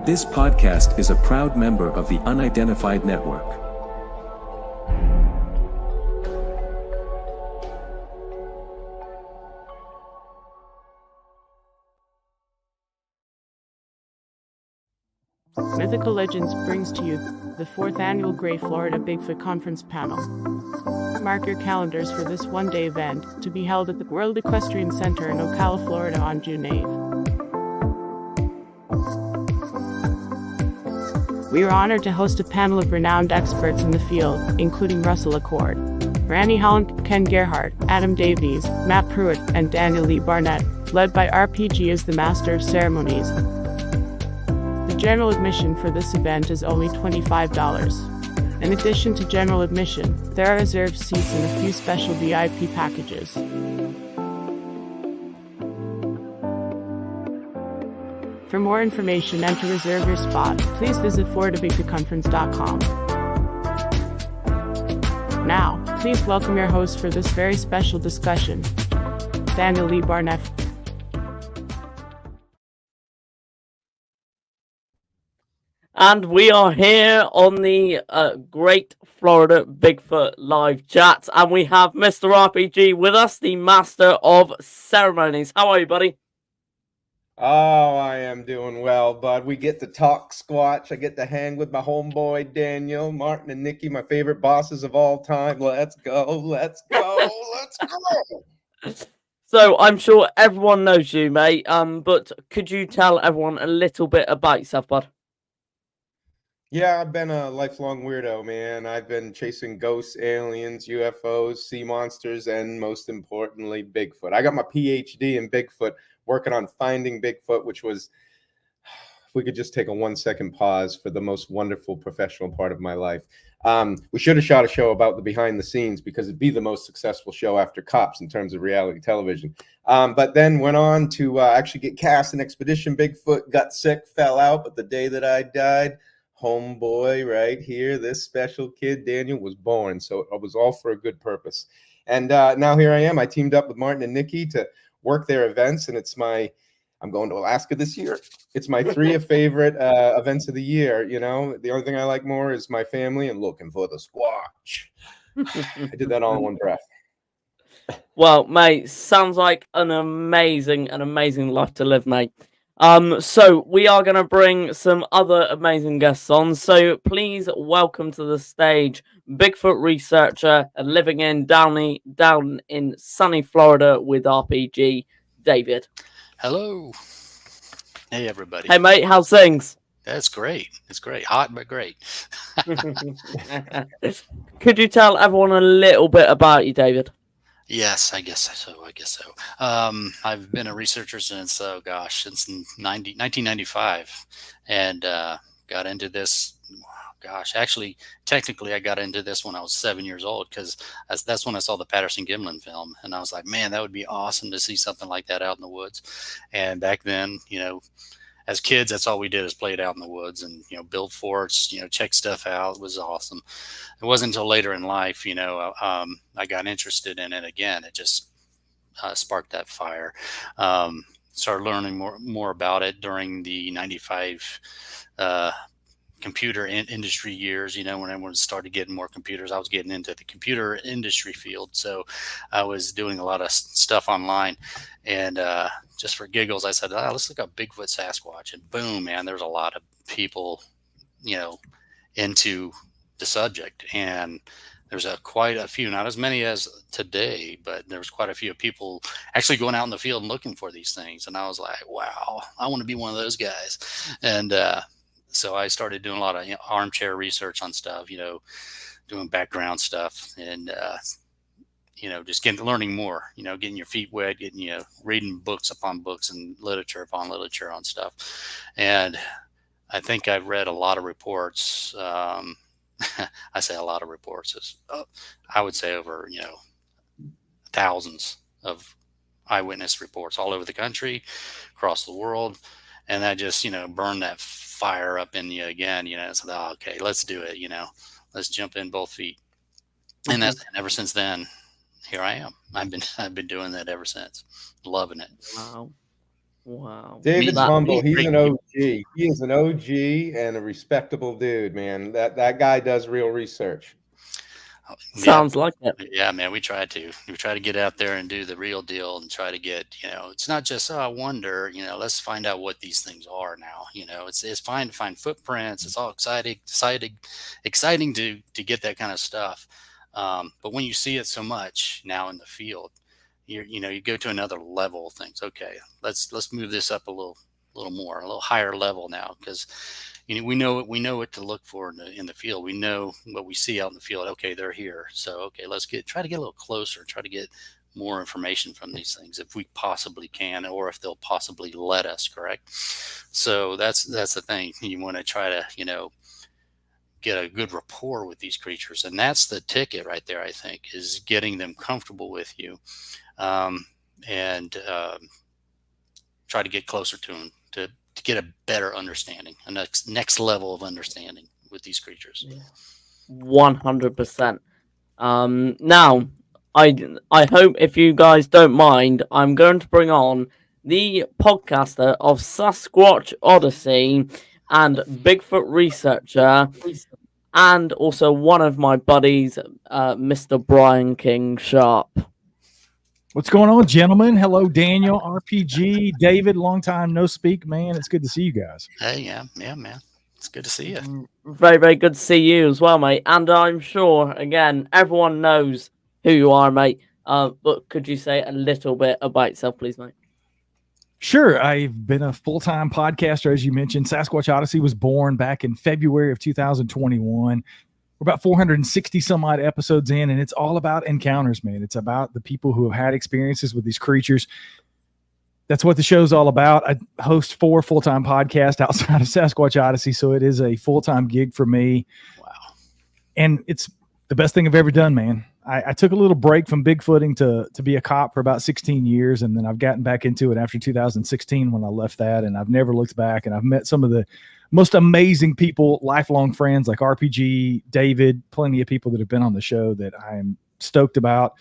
This podcast is a proud member of the Unidentified Network. Mythical Legends brings to you the 4th annual Great Florida Bigfoot Conference panel. Mark your calendars for this one-day event to be held at the World Equestrian Center in Ocala, Florida on June 8th. We are honored to host a panel of renowned experts in the field, including Russell Accord, Ranae, Holland, Ken Gerhard, Adam Davies, Matt Pruitt, and Daniel Lee Barnett, led by RPG as the Master of Ceremonies. The general admission for this event is only $25. In addition to general admission, there are reserved seats and a few special VIP packages. For more information and to reserve your spot, please visit floridabigfootconference.com. Now, please welcome your host for this very special discussion, Daniel Lee Barnett. And we are here on the Great Florida Bigfoot live chat, and we have Mr. RPG with us, the Master of Ceremonies. How are you, buddy? Oh, I am doing well, bud. We get to talk Squatch. I get to hang with my homeboy Daniel, Martin, and Nikki, my favorite bosses of all time. Let's go, let's go, let's go. So I'm sure everyone knows you, mate. But could you tell everyone a little bit about yourself, bud? Yeah, I've been a lifelong weirdo, man. I've been chasing ghosts, aliens, UFOs, sea monsters, and most importantly, Bigfoot. I got my PhD in Bigfoot, working on finding Bigfoot, which was, if we could just take a 1-second pause for the most wonderful professional part of my life. We should have shot a show about the behind the scenes because it'd be the most successful show after Cops in terms of reality television. But then went on to actually get cast in Expedition Bigfoot, got sick, fell out. But the day that I died, homeboy right here, this special kid, Daniel, was born. So it was all for a good purpose. And now here I am. I teamed up with Martin and Nikki to work their events, and I'm going to Alaska this year. It's my 3 favorite events of the year. You know, the only thing I like more is my family and looking for the Squatch. I did that all in one breath. Well, mate, sounds like an amazing life to live, mate. So we are going to bring some other amazing guests on. So please welcome to the stage Bigfoot researcher and living down in sunny Florida with RPG, David. Hello. Hey, everybody. Hey, mate, how's things? That's great. It's great. Hot, but great. Could you tell everyone a little bit about you, David? Yes, I guess so. I've been a researcher since 1995, and got into this. Actually, technically, I got into this when I was 7 years old because that's when I saw the Patterson-Gimlin film, and I was like, man, that would be awesome to see something like that out in the woods. And back then, you know, as kids, that's all we did is play it out in the woods and, you know, build forts, you know, check stuff out. It was awesome. It wasn't until later in life, you know, I got interested in it again. It just sparked that fire. Started learning more about it during the 95 computer industry years. You know, when everyone started getting more computers, I was getting into the computer industry field. So I was doing a lot of stuff online, and just for giggles, I said, let's look up Bigfoot Sasquatch, and boom, man, there's a lot of people, you know, into the subject. And there's quite a few, not as many as today, but there was quite a few people actually going out in the field and looking for these things. And I was like, wow, I want to be one of those guys. And so I started doing a lot of armchair research on stuff, you know, doing background stuff, and you know, just learning more, you know, getting your feet wet, reading books upon books and literature upon literature on stuff. And I think I've read a lot of reports. I say a lot of reports. I would say over, you know, thousands of eyewitness reports all over the country, across the world. And that just, you know, burned that fire up in you again, you know. So, okay, let's do it, you know, let's jump in both feet. And ever since then, here I am. I've been doing that ever since, loving it. Wow. David's That- humble. He's an Great. OG. He is an OG and a respectable dude, man. That guy does real research. Sounds like it. Yeah, man, we try to get out there and do the real deal and try to get, it's not just, I wonder, let's find out what these things are now. It's fine to find footprints. It's all exciting to get that kind of stuff. But when you see it so much now in the field, you go to another level of things. Okay, let's move this up a little more, a little higher level now, because we know what to look for in the field. We know what we see out in the field. Okay, they're here. So okay, let's try to get a little closer. Try to get more information from these things if we possibly can, or if they'll possibly let us. Correct. So that's the thing. You want to try to get a good rapport with these creatures, and that's the ticket right there. I think is getting them comfortable with you, and try to get closer to them to get a better understanding, a next level of understanding with these creatures. 100%. Now, I hope, if you guys don't mind, I'm going to bring on the podcaster of Sasquatch Odyssey and Bigfoot researcher, and also one of my buddies, Mr. Brian King Sharp. What's going on, gentlemen? Hello, Daniel, RPG, David. Long time no speak, man. It's good to see you guys. Hey, yeah, man. It's good to see you. Very, very good to see you as well, mate. And I'm sure, again, everyone knows who you are, mate. But could you say a little bit about yourself, please, mate? Sure. I've been a full-time podcaster, as you mentioned. Sasquatch Odyssey was born back in February of 2021. We're about 460 some odd episodes in, and it's all about encounters, man. It's about the people who have had experiences with these creatures. That's what the show's all about. I host 4 full-time podcasts outside of Sasquatch Odyssey, so it is a full-time gig for me. Wow. And it's the best thing I've ever done, man. I took a little break from Bigfooting to be a cop for about 16 years, and then I've gotten back into it after 2016 when I left that, and I've never looked back, and I've met some of the most amazing people, lifelong friends like RPG, David, plenty of people that have been on the show that I'm stoked about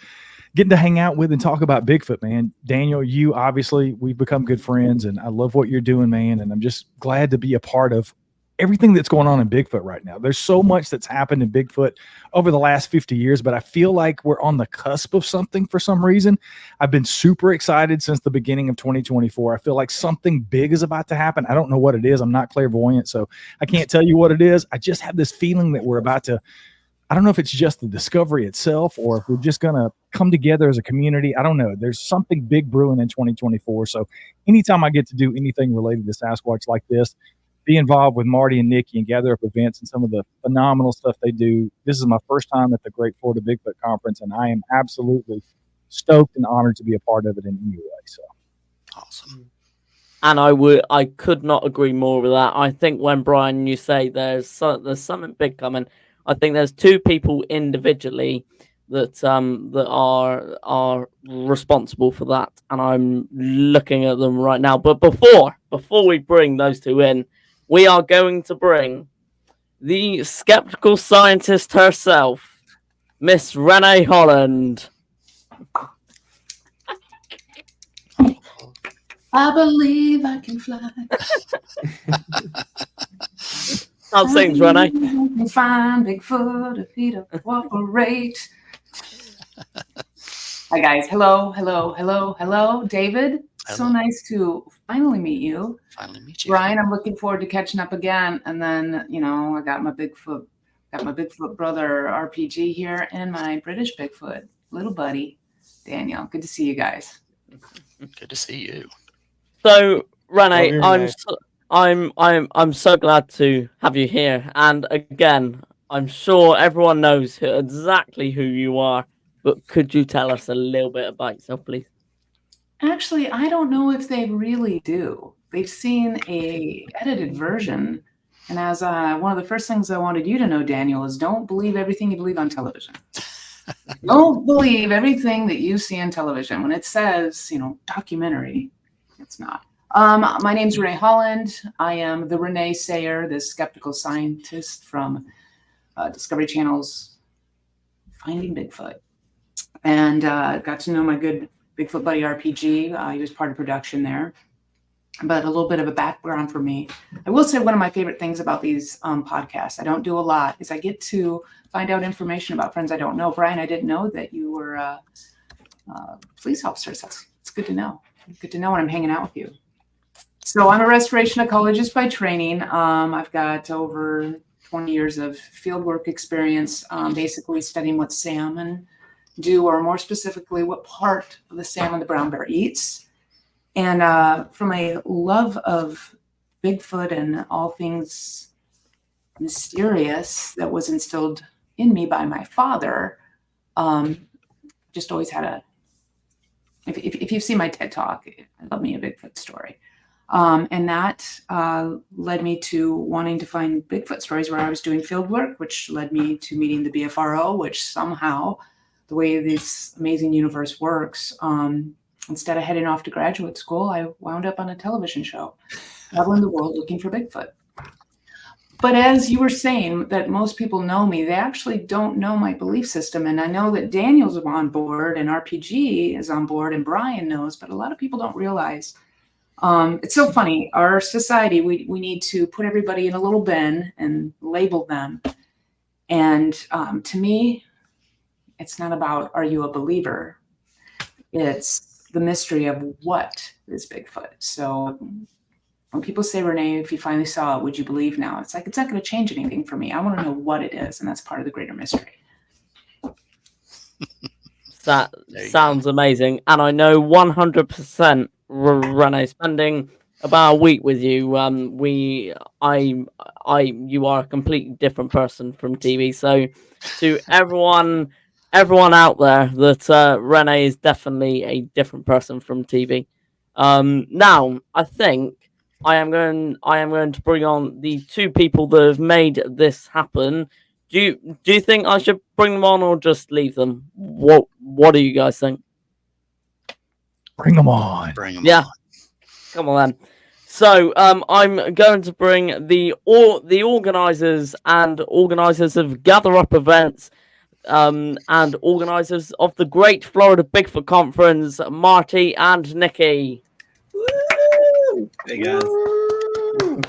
getting to hang out with and talk about Bigfoot, man. Daniel, you obviously, we've become good friends, and I love what you're doing, man, and I'm just glad to be a part of everything that's going on in Bigfoot right now. There's so much that's happened in Bigfoot over the last 50 years, but I feel like we're on the cusp of something for some reason. I've been super excited since the beginning of 2024. I feel like something big is about to happen. I don't know what it is. I'm not clairvoyant, so I can't tell you what it is. I just have this feeling that we're about to, I don't know if it's just the discovery itself or if we're just going to come together as a community. I don't know. There's something big brewing in 2024. So anytime I get to do anything related to Sasquatch like this, be involved with Marty and Nikki and gather up events and some of the phenomenal stuff they do. This is my first time at the Great Florida Bigfoot Conference, and I am absolutely stoked and honored to be a part of it in any way. So Awesome. And I could not agree more with that. I think when Brian, you say there's something big coming, I think there's 2 people individually that are responsible for that, and I'm looking at them right now. But before we bring those 2 in, we are going to bring the skeptical scientist herself, Miss Ranae Holland. I believe I can fly. How's things, Ranae? Can find Bigfoot if he don't cooperate. Hi guys, hello, David. So Hello. nice to finally meet you. Finally meet you. Brian, I'm looking forward to catching up again. And then, I got my Bigfoot brother RPG here and my British Bigfoot little buddy, Daniel. Good to see you guys. Good to see you. So, Ranae, Love you, I'm so glad to have you here. And again, I'm sure everyone knows exactly who you are. But could you tell us a little bit about yourself, please? Actually, I don't know if they really do. They've seen a edited version. And as one of the first things I wanted you to know, Daniel, is don't believe everything you believe on television. Don't believe everything that you see on television. When it says, documentary, it's not. My name's Ranae Holland. I am the Ranae Sayer, the skeptical scientist from Discovery Channel's Finding Bigfoot. And got to know my good Bigfoot buddy RPG. He was part of production there. but a little bit of a background for me. I will say one of my favorite things about these podcasts, I don't do a lot, is I get to find out information about friends I don't know. Brian, I didn't know that you were police officers. It's good to know. Good to know when I'm hanging out with you. So I'm a restoration ecologist by training. I've got over 20 years of fieldwork experience, basically studying what salmon do, or more specifically, what part of the salmon the brown bear eats. And from a love of Bigfoot and all things mysterious that was instilled in me by my father, just always had if you've seen my TED Talk, I love me a Bigfoot story. And that led me to wanting to find Bigfoot stories where I was doing field work, which led me to meeting the BFRO, which somehow, the way this amazing universe works, instead of heading off to graduate school, I wound up on a television show, traveling the world looking for Bigfoot. But as you were saying, that most people know me, they actually don't know my belief system. And I know that Daniel's on board and RPG is on board and Brian knows, but a lot of people don't realize. It's so funny. Our society, we need to put everybody in a little bin and label them. And to me, it's not about, are you a believer? It's the mystery of what is Bigfoot. So when people say, Ranae, if you finally saw it, would you believe now? It's like, it's not going to change anything for me. I want to know what it is. And that's part of the greater mystery. That sounds amazing. And I know 100% Ranae, spending about a week with you, you are a completely different person from TV. So to everyone out there, that Ranae is definitely a different person from TV. Now I think I am going to bring on the two people that have made this happen. Do you think I should bring them on or just leave them? What do you guys think? Bring them on. Yeah. Come on then. So I'm going to bring the organizers of Gather Up events and organizers of the Great Florida Bigfoot Conference, Marty and Nikki. Woo! Hey guys. Woo!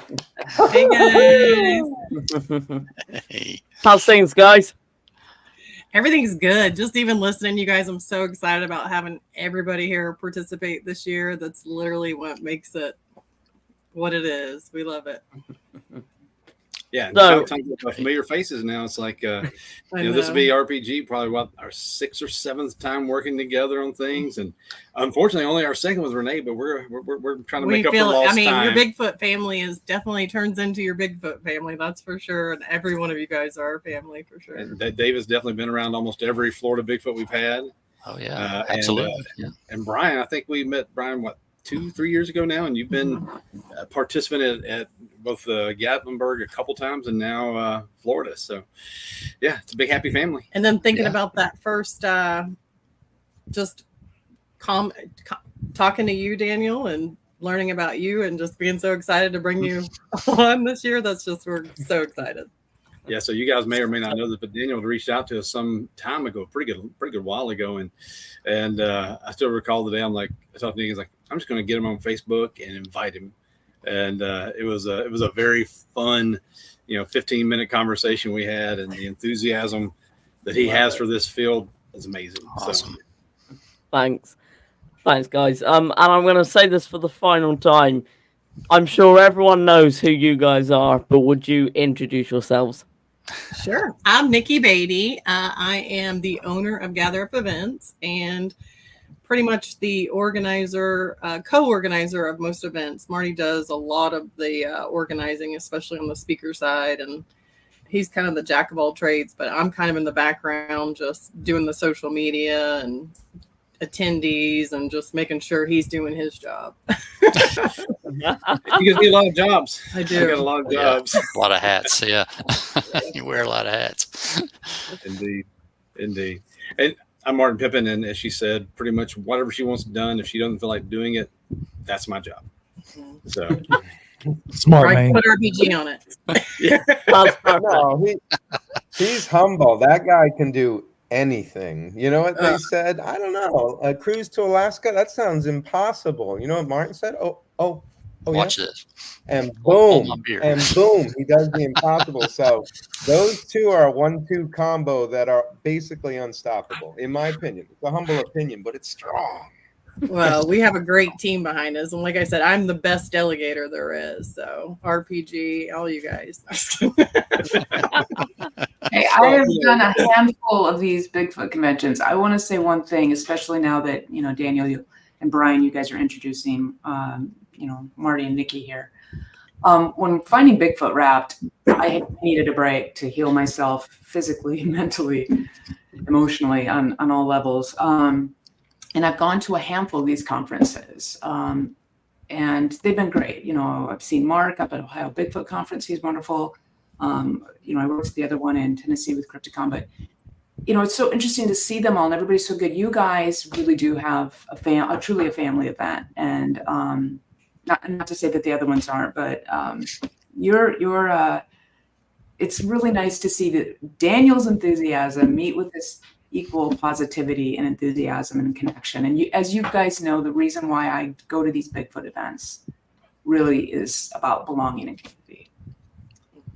Hey guys. Hey. How's things, guys? Everything's good. Just even listening to you guys, I'm so excited about having everybody here participate this year. That's literally what makes it what it is. We love it. Yeah, so, talking about familiar faces now. It's like, this will be RPG probably our 6th or 7th time working together on things, and unfortunately, only our 2nd with Ranae. But we're trying to make up for lost time. Your Bigfoot family is definitely turns into your Bigfoot family. That's for sure, and every one of you guys are family for sure. And Dave has definitely been around almost every Florida Bigfoot we've had. Oh yeah, absolutely. And Brian, I think we met Brian 2-3 years ago now, and you've been a participant at both Gatlinburg a couple times and now Florida. So yeah, it's a big happy family. And then thinking about that first just talking to you, Daniel, and learning about you and just being so excited to bring you on this year. We're so excited. Yeah, so you guys may or may not know this, but Daniel reached out to us some time ago, pretty good while ago, and I still recall the day I talked to Nikki, like, I'm just going to get him on Facebook and invite him, and it was a very fun, 15-minute conversation we had, and the enthusiasm that he has for this field is amazing. Awesome. So, thanks, guys. And I'm going to say this for the final time. I'm sure everyone knows who you guys are, but would you introduce yourselves? Sure. I'm Nikki Beatty. I am the owner of Gather Up Events and pretty much the organizer, co-organizer of most events. Marty does a lot of the organizing, especially on the speaker side, and he's kind of the jack of all trades, but I'm kind of in the background just doing the social media and attendees and just making sure he's doing his job. You give me a lot of jobs. I do. I got a lot of jobs. Yeah, a lot of hats. Yeah. You wear a lot of hats. Indeed. And I'm Martin Pippin, and as she said, pretty much whatever she wants done, if she doesn't feel like doing it, that's my job. So smart, man. Put RPG on it. Yeah. No, he's humble. That guy can do anything. You know what they said? I don't know. A cruise to Alaska? That sounds impossible. You know what Martin said? Oh, Watch this. And Hold boom, my beer. and boom, he does the impossible. So those two are a 1-2 combo that are basically unstoppable, in my opinion. It's a humble opinion, but it's strong. Well, we have a great team behind us, and like I said, I'm the best delegator there is. So RPG, all you guys. Hey, I have done a handful of these Bigfoot conventions. I want to say one thing, especially now that Daniel and Brian, you guys are introducing Marty and Nikki here. When finding Bigfoot wrapped, I needed a break to heal myself physically, mentally, emotionally, on all levels. And I've gone to a handful of these conferences, and they've been great. I've seen Mark up at Ohio Bigfoot Conference. He's wonderful. I worked at the other one in Tennessee with Crypticon, but it's so interesting to see them all, and everybody's so good. You guys really do have truly a family event, and not to say that the other ones aren't, but it's really nice to see that Daniel's enthusiasm meet with this equal positivity and enthusiasm and connection. And as you guys know, the reason why I go to these Bigfoot events really is about belonging and community.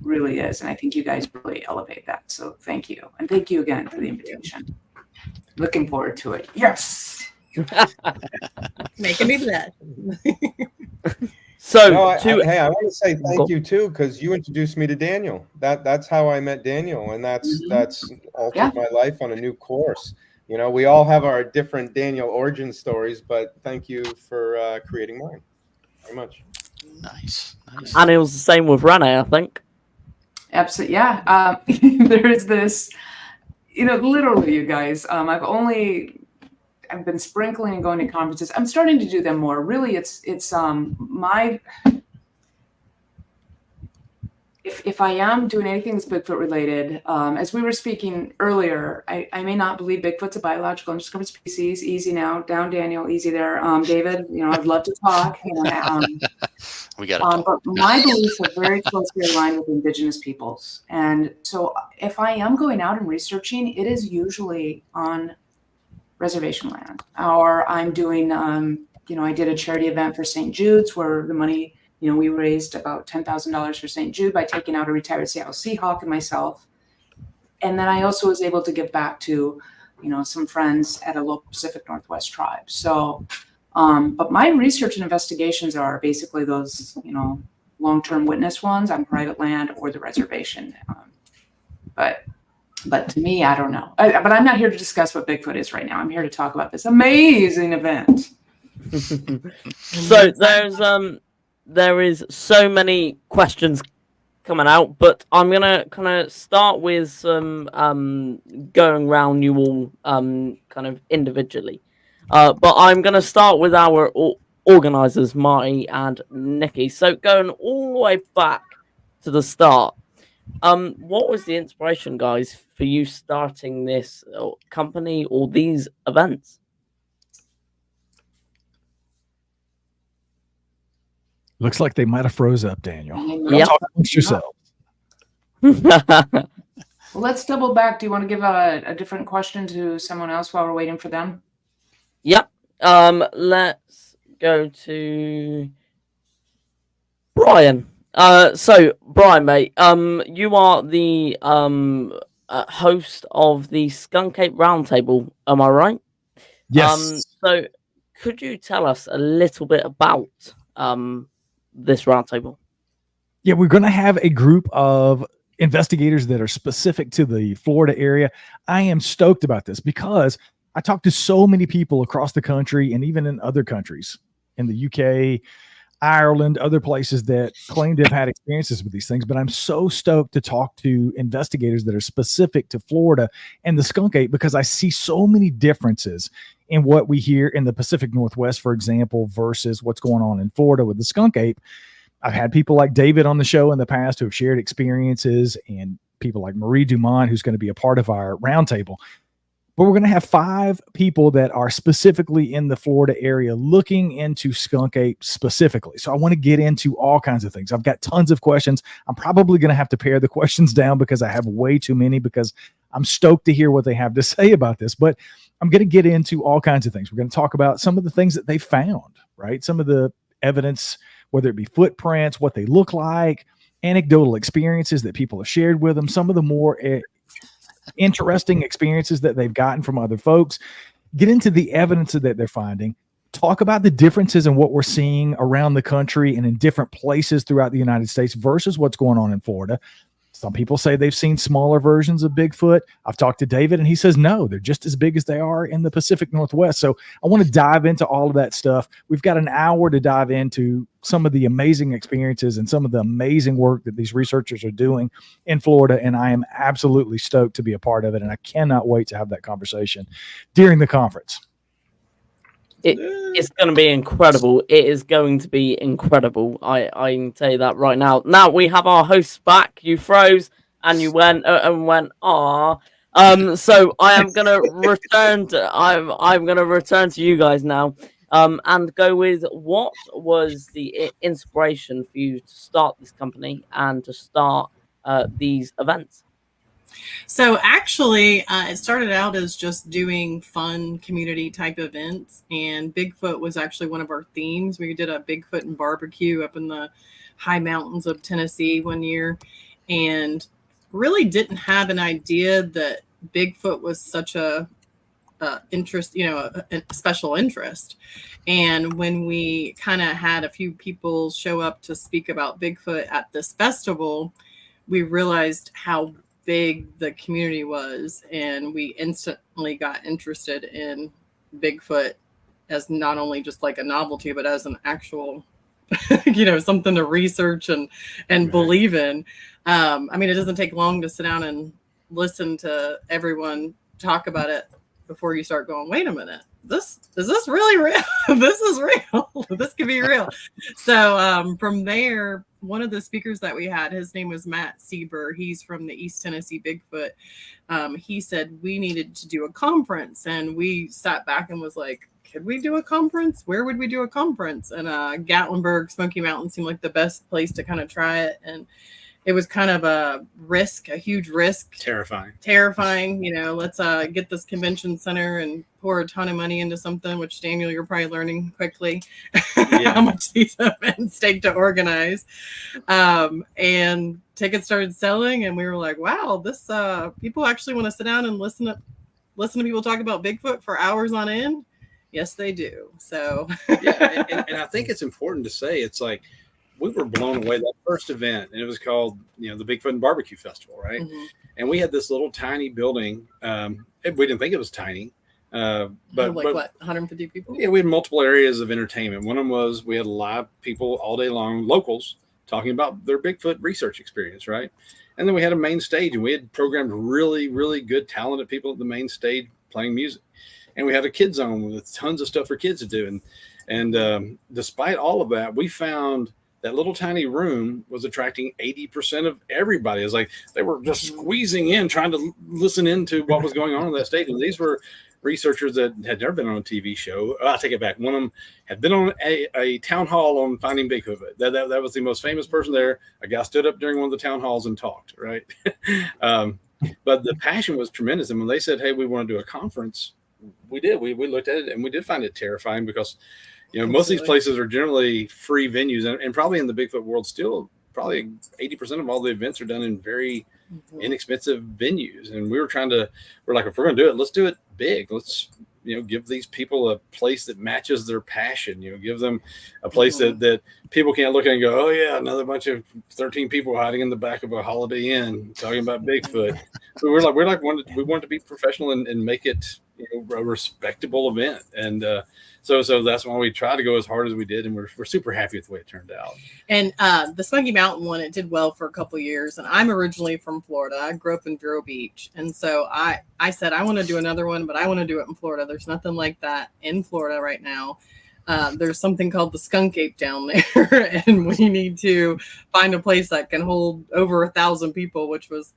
Really is. And I think you guys really elevate that. So thank you. And thank you again for the invitation. Looking forward to it. Yes. Making me blessed. So, I want to say thank you too, because you introduced me to Daniel. That's how I met Daniel, and that's altered my life on a new course. We all have our different Daniel origin stories, but thank you for creating mine. Very much. Nice. And it was the same with Ranae, I think. Absolutely, yeah. There is this, literally, you guys. I've been sprinkling and going to conferences. I'm starting to do them more. Really, if I am doing anything that's Bigfoot related, as we were speaking earlier, I may not believe Bigfoot's a biological undiscovered species. Easy now, down Daniel, easy there. David, I'd love to talk. We got to talk. But my beliefs are very closely aligned with indigenous peoples. And so if I am going out and researching, it is usually on reservation land, or I'm doing, I did a charity event for St. Jude's where the money, we raised about $10,000 for St. Jude by taking out a retired Seattle Seahawk and myself. And then I also was able to give back to, some friends at a local Pacific Northwest tribe. So, but my research and investigations are basically those, long-term witness ones on private land or the reservation. But to me, I don't know. But I'm not here to discuss what Bigfoot is right now. I'm here to talk about this amazing event. So there is so many questions coming out, but I'm gonna kind of start with some going round you all kind of individually. But I'm gonna start with our organizers, Marty and Nikki. So going all the way back to the start. What was the inspiration, guys, for you starting this company or these events? Looks like they might have froze up, Daniel. Yeah. Talk amongst yourselves. Well, let's double back. Do you want to give a different question to someone else while we're waiting for them? Yep. Let's go to Brian. So Brian, mate, you are the host of the Skunk Ape Roundtable. Am I right? Yes. So could you tell us a little bit about this roundtable? Yeah, we're going to have a group of investigators that are specific to the Florida area. I am stoked about this because I talk to so many people across the country and even in other countries, in the UK, Ireland, other places that claim to have had experiences with these things. But I'm so stoked to talk to investigators that are specific to Florida and the skunk ape, because I see so many differences in what we hear in the Pacific Northwest, for example, versus what's going on in Florida with the skunk ape. I've had people like David on the show in the past who have shared experiences, and people like Marie Dumont, who's going to be a part of our roundtable. But we're going to have 5 people that are specifically in the Florida area looking into skunk ape specifically. So I want to get into all kinds of things. I've got tons of questions. I'm probably going to have to pare the questions down because I have way too many, because I'm stoked to hear what they have to say about this. But I'm going to get into all kinds of things. We're going to talk about some of the things that they found, right? Some of the evidence whether it be footprints, what they look like, anecdotal experiences that people have shared with them, some of the more interesting experiences that they've gotten from other folks, get into the evidence that they're finding, talk about the differences in what we're seeing around the country and in different places throughout the United States versus what's going on in Florida. Some people say they've seen smaller versions of Bigfoot. I've talked to David and he says, no, they're just as big as they are in the Pacific Northwest. So I want to dive into all of that stuff. We've got an hour to dive into some of the amazing experiences and some of the amazing work that these researchers are doing in Florida. And I am absolutely stoked to be a part of it. And I cannot wait to have that conversation during the conference. It's going to be incredible. It is going to be incredible. I can tell you that right now. Now we have our hosts back. You froze and you went ah. So I am going to return to I'm going to return to you guys now. And go with what was the inspiration for you to start this company and to start these events? So actually, it started out as just doing fun community type events, and Bigfoot was actually one of our themes. We did a Bigfoot and barbecue up in the high mountains of Tennessee one year, and really didn't have an idea that Bigfoot was such a interest, a special interest. And when we kind of had a few people show up to speak about Bigfoot at this festival, we realized how big the community was, and we instantly got interested in Bigfoot as not only just like a novelty, but as an actual something to research and believe in. I mean, it doesn't take long to sit down and listen to everyone talk about it before you start going, wait a minute, is this really real? This is real. This could be real. So from there, one of the speakers that we had, his name was Matt Sieber. He's from the East Tennessee Bigfoot. He said we needed to do a conference, and we sat back and was like, could we do a conference? Where would we do a conference? And Gatlinburg, Smoky Mountain seemed like the best place to kind of try it. And it was kind of a huge risk. Terrifying. Let's get this convention center and pour a ton of money into something, which Daniel, you're probably learning quickly how much these events take to organize. And tickets started selling, and we were like, wow, this people actually want to sit down and listen to people talk about Bigfoot for hours on end. Yes, they do. So and I think it's important to say, it's like, we were blown away that first event, and it was called, the Bigfoot and Barbecue Festival, right? Mm-hmm. And we had this little tiny building. We didn't think it was tiny, but what, 150 people? Yeah, we had multiple areas of entertainment. One of them was we had live people all day long, locals, talking about their Bigfoot research experience, right? And then we had a main stage, and we had programmed really, really good, talented people at the main stage playing music. And we had a kids zone with tons of stuff for kids to do. And despite all of that, we found that little tiny room was attracting 80% of everybody. It was like they were just squeezing in, trying to listen into what was going on that stage. And these were researchers that had never been on a TV show. I take it back. One of them had been on a town hall on finding Bigfoot. That was the most famous person there. A guy stood up during one of the town halls and talked, right? But the passion was tremendous. And when they said, hey, we want to do a conference, we did. We looked at it, and we did find it terrifying because most of these places are generally free venues, and probably in the Bigfoot world, still probably 80% of all the events are done in very inexpensive venues. And we're like, if we're going to do it, let's do it big. Let's, give these people a place that matches their passion, give them a place that people can't look at and go, oh yeah, another bunch of 13 people hiding in the back of a Holiday Inn talking about Bigfoot. So we wanted to be professional and make it a respectable event. And so that's why we tried to go as hard as we did, and we're super happy with the way it turned out. And the Smoky Mountain one, it did well for a couple of years. And I'm originally from Florida. I grew up in Vero Beach, and so I said I want to do another one, but I want to do it in Florida. There's nothing like that in Florida right now. There's something called the Skunk Ape down there, and we need to find a place that can hold over 1,000 people, which was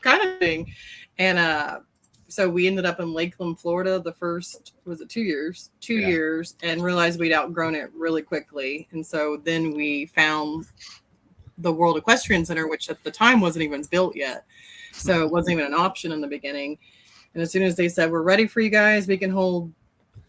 kind of thing. And so we ended up in Lakeland, Florida, the first, was it 2 years? 2 years, and realized we'd outgrown it really quickly. And so then we found the World Equestrian Center, which at the time wasn't even built yet. So it wasn't even an option in the beginning. And as soon as they said, we're ready for you guys, we can hold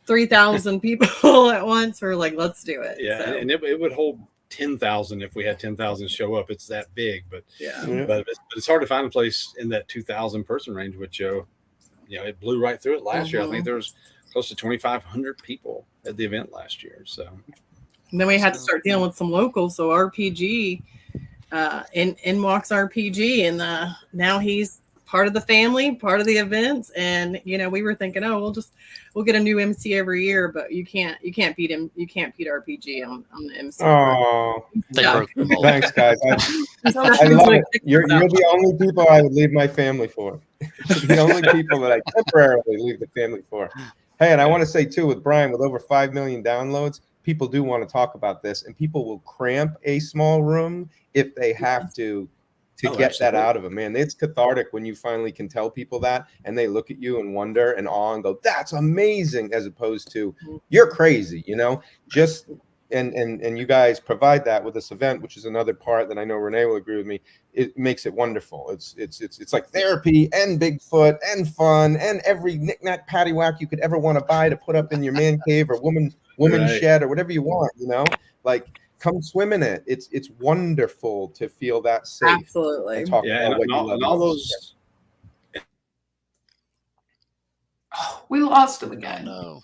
3,000 people at once, we're like, let's do it. Yeah, so. And it would hold 10,000 if we had 10,000 show up. It's that big, but Yeah. but it's hard to find a place in that 2,000 person range, which it blew right through it last year. I think there was close to 2,500 people at the event last year. So And then we had to start dealing with some locals. So RPG, in walks RPG, and now he's part of the family, part of the events. And we were thinking, we'll get a new MC every year, but you can't beat him. You can't beat RPG on the MC. Oh, thanks, guys. I I love it. You're the only people I would leave my family for. The only people that I temporarily leave the family for. Hey, and I want to say too, with Brian, with over 5 million downloads, people do want to talk about this, and people will cramp a small room if they have to get that out of them. Man, it's cathartic when you finally can tell people that, and they look at you and wonder and awe and go, "That's amazing," as opposed to "You're crazy," Just and you guys provide that with this event, which is another part that I know Ranae will agree with me. It makes it wonderful. It's like therapy and Bigfoot and fun and every knick-knack paddywhack you could ever want to buy to put up in your man cave or woman shed or whatever you want. Like come swim in it. It's wonderful to feel that safe. Absolutely. And all those. Oh, we lost him again. No.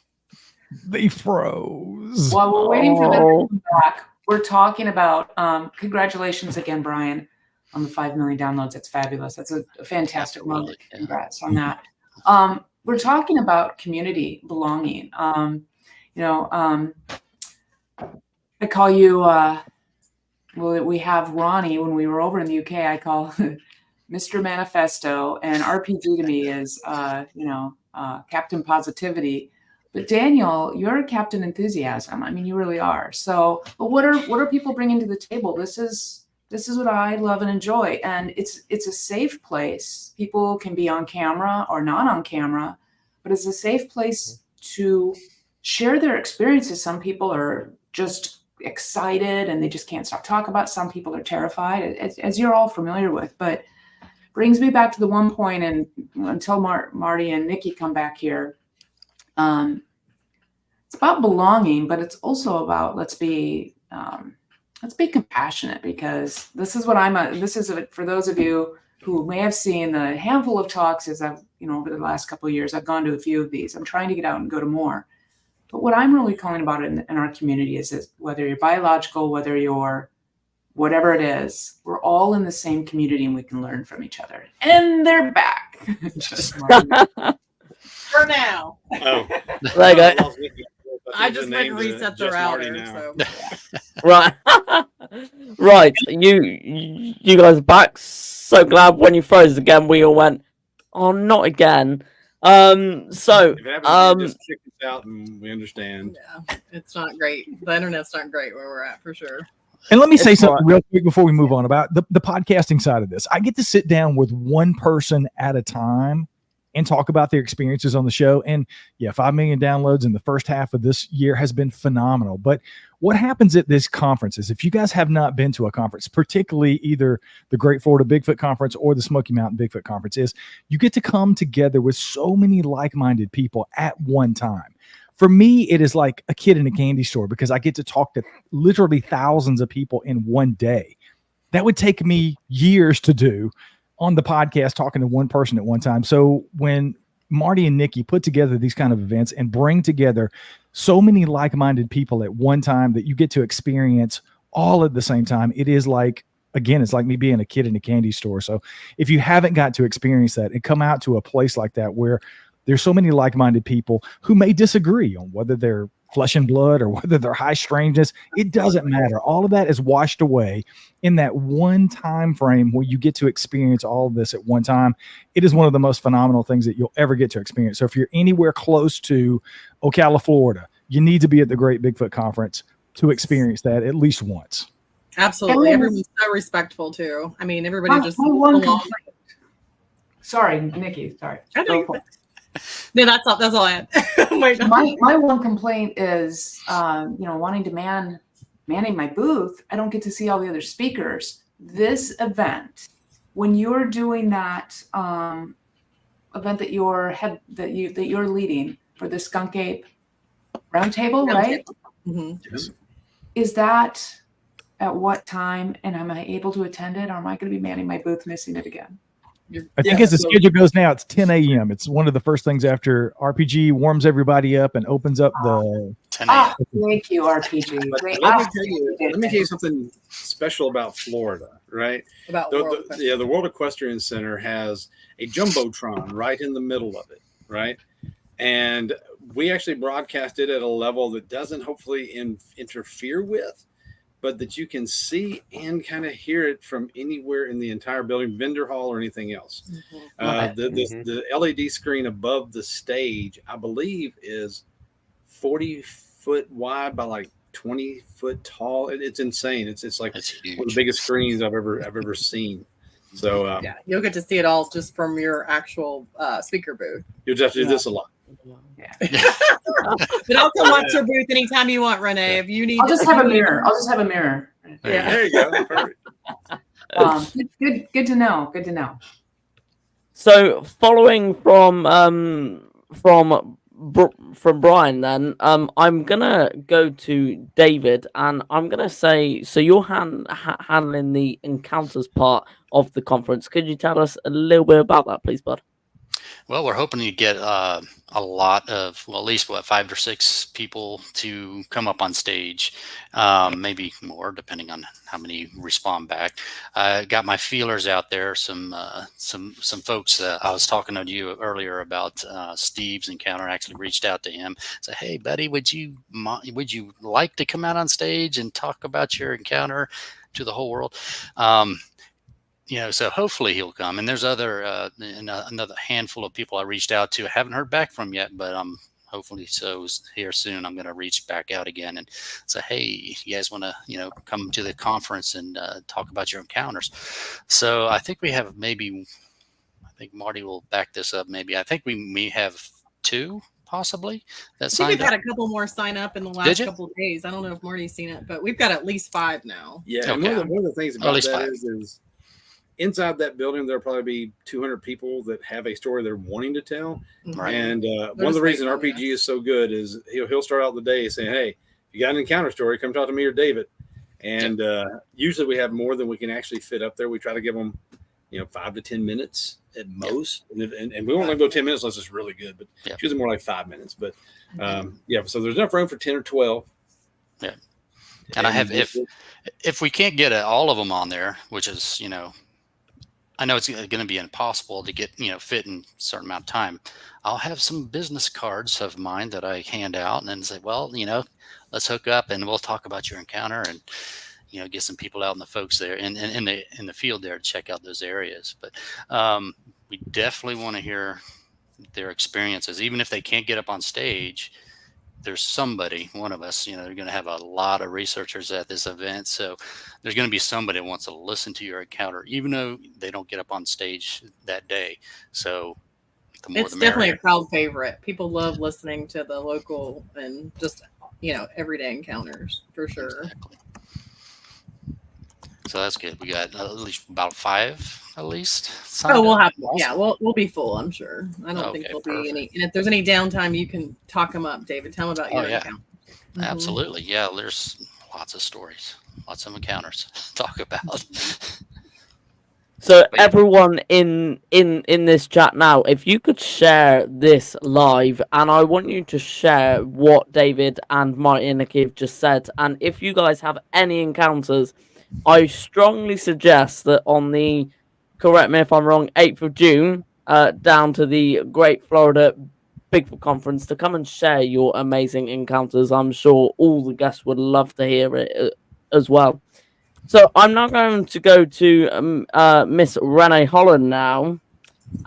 They froze. While we're waiting for them to come back, we're talking about congratulations again, Brian, on the 5 million downloads. It's fabulous. That's a fantastic moment. Congrats on that. We're talking about community belonging. I call you we have Ronnie when we were over in the UK. I call Mr. Manifesto, and RPG to me is Captain Positivity. But Daniel, you're Captain Enthusiasm. I mean, you really are. So, but what are people bringing to the table? This is what I love and enjoy, and it's a safe place. People can be on camera or not on camera, but it's a safe place to share their experiences. Some people are just excited and they just can't stop talking about it. Some people are terrified, as you're all familiar with. But brings me back to the one point, and until Marty and Nikki come back here. It's about belonging, but it's also about let's be compassionate, because this is what for those of you who may have seen the handful of talks as I've over the last couple of years. I've gone to a few of these. I'm trying to get out and go to more. But what I'm really calling about in our community is whether you're biological, whether you're whatever it is, we're all in the same community and we can learn from each other. And they're back. For now. Oh, I just went and reset the router. So. Right. Right. You guys are back. So glad when you froze again, we all went, "Oh, not again." just check this out and we understand. Yeah, it's not great. The internet's not great where we're at for sure. And let me say something real quick before we move on about the podcasting side of this. I get to sit down with one person at a time and talk about their experiences on the show. And 5 million downloads in the first half of this year has been phenomenal. But what happens at this conference is, if you guys have not been to a conference, particularly either the Great Florida Bigfoot Conference or the Smoky Mountain Bigfoot Conference, is you get to come together with so many like-minded people at one time. For me, it is like a kid in a candy store, because I get to talk to literally thousands of people in one day. That would take me years to do on the podcast, talking to one person at one time. So when Marty and Nikki put together these kind of events and bring together so many like-minded people at one time that you get to experience all at the same time, it is like, again, it's like me being a kid in a candy store. So if you haven't got to experience that and come out to a place like that where there's so many like-minded people who may disagree on whether they're flesh and blood or whether they're high strangeness, it doesn't matter. All of that is washed away in that one time frame where you get to experience all of this at one time. It is one of the most phenomenal things that you'll ever get to experience. So if you're anywhere close to Ocala, Florida, you need to be at the Great Bigfoot Conference to experience that at least once. Absolutely. Everyone's so respectful too. I mean, everybody just Sorry, Nikki. Sorry. No, that's all I had. my one complaint is, wanting to manning my booth. I don't get to see all the other speakers. This event, when you're doing that event that you're leading for the Skunk Ape Roundtable, right? Mm-hmm. Yes. Is that at what time, and am I able to attend it, or am I going to be manning my booth missing it again? I think as the schedule goes now, it's 10 a.m. It's one of the first things after RPG warms everybody up and opens up the 10 a.m. Thank you, RPG. Let me tell you something special about Florida, right? About the World Equestrian Center has a jumbotron right in the middle of it, right? And we actually broadcast it at a level that doesn't hopefully interfere with, but that you can see and kind of hear it from anywhere in the entire building, vendor hall or anything else. The LED screen above the stage, I believe, is 40 foot wide by like 20 foot tall. It's insane. It's like one of the biggest screens I've ever seen. So yeah, you'll get to see it all just from your actual speaker booth. You'll just do this a lot. Yeah. But also watch your booth anytime you want, Ranae. If you need, I'll just have a mirror. Yeah. There you go. Perfect. Good to know. Good to know. So following from Brian, then I'm gonna go to David, and I'm gonna say, so you're handling the encounters part of the conference. Could you tell us a little bit about that, please, bud? Well, we're hoping to get a lot of, well, at least 5 or 6 people to come up on stage, maybe more, depending on how many respond back. I got my feelers out there. Some folks. I was talking to you earlier about Steve's encounter. I actually reached out to him, said, "Hey, buddy, would you like to come out on stage and talk about your encounter to the whole world?" So hopefully he'll come. And there's another handful of people I reached out to. I haven't heard back from yet, but hopefully so here soon. I'm going to reach back out again and say, hey, you guys want to, come to the conference and talk about your encounters. So I think we have I think Marty will back this up. I think we may have 2 possibly that signed up. We've had a couple more sign up in the last couple of days. I don't know if Marty's seen it, but we've got at least 5 now. Yeah. Okay. And one of the things about that is inside that building, there'll probably be 200 people that have a story they're wanting to tell. Right. And one of the reasons RPG is so good is he'll start out the day saying, hey, if you got an encounter story, come talk to me or David. And usually we have more than we can actually fit up there. We try to give them, 5 to 10 minutes at most. And we won't let go 10 minutes unless it's really good, but it's usually more like 5 minutes. But so there's enough room for 10 or 12. Yeah. And I have, if we can't get all of them on there, which is, I know it's going to be impossible to get, fit in a certain amount of time. I'll have some business cards of mine that I hand out and then say, well, let's hook up and we'll talk about your encounter and, get some people out and the folks there in the field there to check out those areas. But we definitely want to hear their experiences, even if they can't get up on stage. There's somebody, one of us, they're going to have a lot of researchers at this event. So there's going to be somebody that wants to listen to your encounter, even though they don't get up on stage that day. So the more, it's definitely a crowd favorite. People love listening to the local and just, everyday encounters for sure. Exactly. So that's good. We got at least about 5 at least. We'll have, we'll be full, I'm sure. I don't think there'll be any. And if there's any downtime, you can talk them up, David. Tell them about your encounter. Absolutely. Yeah, there's lots of stories, lots of encounters to talk about. So everyone in this chat now, if you could share this live, and I want you to share what David and Marty and Nikki have just said, and if you guys have any encounters, I strongly suggest that on the, correct me if I'm wrong, 8th of June, down to the Great Florida Bigfoot Conference, to come and share your amazing encounters. I'm sure all the guests would love to hear it as well. So I'm now going to go to Miss Ranae Holland now,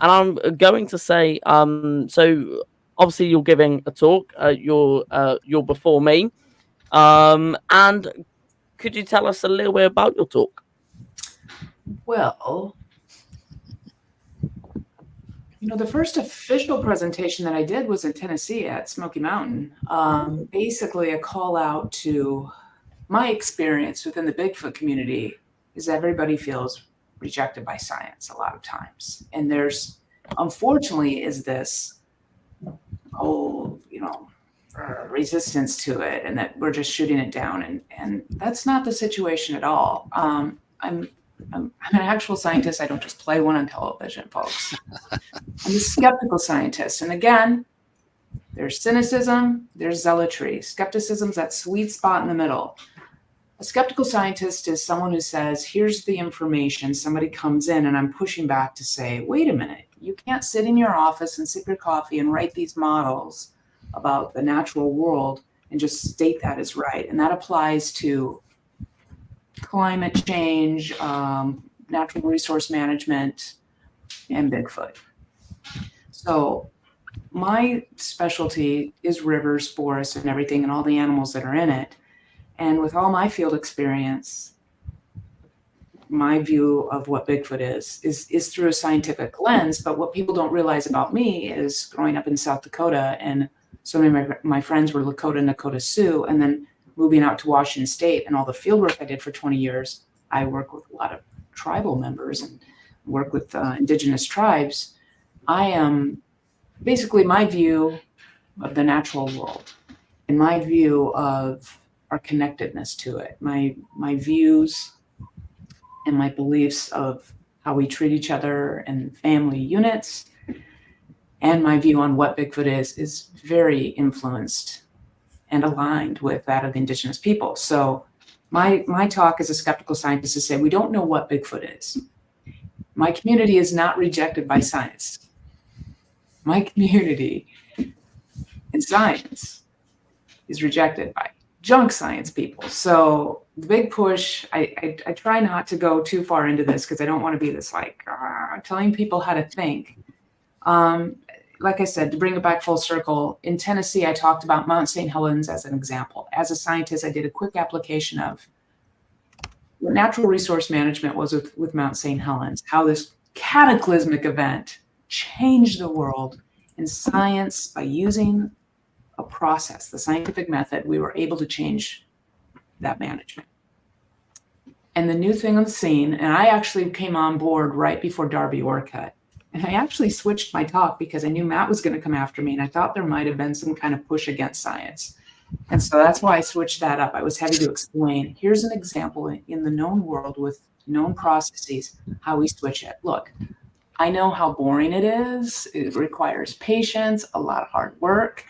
and I'm going to say, so obviously you're giving a talk, you're before me, and could you tell us a little bit about your talk? Well, the first official presentation that I did was in Tennessee at Smoky Mountain. Basically a call out to my experience within the Bigfoot community is everybody feels rejected by science a lot of times. And there's, unfortunately, is this whole, resistance to it and that we're just shooting it down. And that's not the situation at all. I'm an actual scientist. I don't just play one on television, folks. I'm a skeptical scientist. And again, there's cynicism, there's zealotry. Skepticism's that sweet spot in the middle. A skeptical scientist is someone who says, here's the information. Somebody comes in and I'm pushing back to say, wait a minute, you can't sit in your office and sip your coffee and write these models about the natural world and just state that is right. And that applies to climate change, natural resource management, and Bigfoot. So my specialty is rivers, forests, and everything, and all the animals that are in it. And with all my field experience, my view of what Bigfoot is through a scientific lens. But what people don't realize about me is growing up in South Dakota, and so many of my friends were Lakota and Nakota Sioux, and then moving out to Washington State and all the field work I did for 20 years, I work with a lot of tribal members and work with indigenous tribes. I am basically my view of the natural world and my view of our connectedness to it, my views and my beliefs of how we treat each other and family units, and my view on what Bigfoot is very influenced and aligned with that of the indigenous people. So my talk as a skeptical scientist is to say, we don't know what Bigfoot is. My community is not rejected by science. My community in science is rejected by junk science people. So the big push, I try not to go too far into this because I don't want to be this like telling people how to think. Like I said, to bring it back full circle, in Tennessee, I talked about Mount St. Helens as an example. As a scientist, I did a quick application of what natural resource management was with Mount St. Helens, how this cataclysmic event changed the world in science by using a process, the scientific method. We were able to change that management. And the new thing on the scene, and I actually came on board right before Darby Orcutt. And I actually switched my talk because I knew Matt was going to come after me. And I thought there might have been some kind of push against science. And so that's why I switched that up. I was having to explain, here's an example in the known world with known processes, how we switch it. Look, I know how boring it is. It requires patience, a lot of hard work.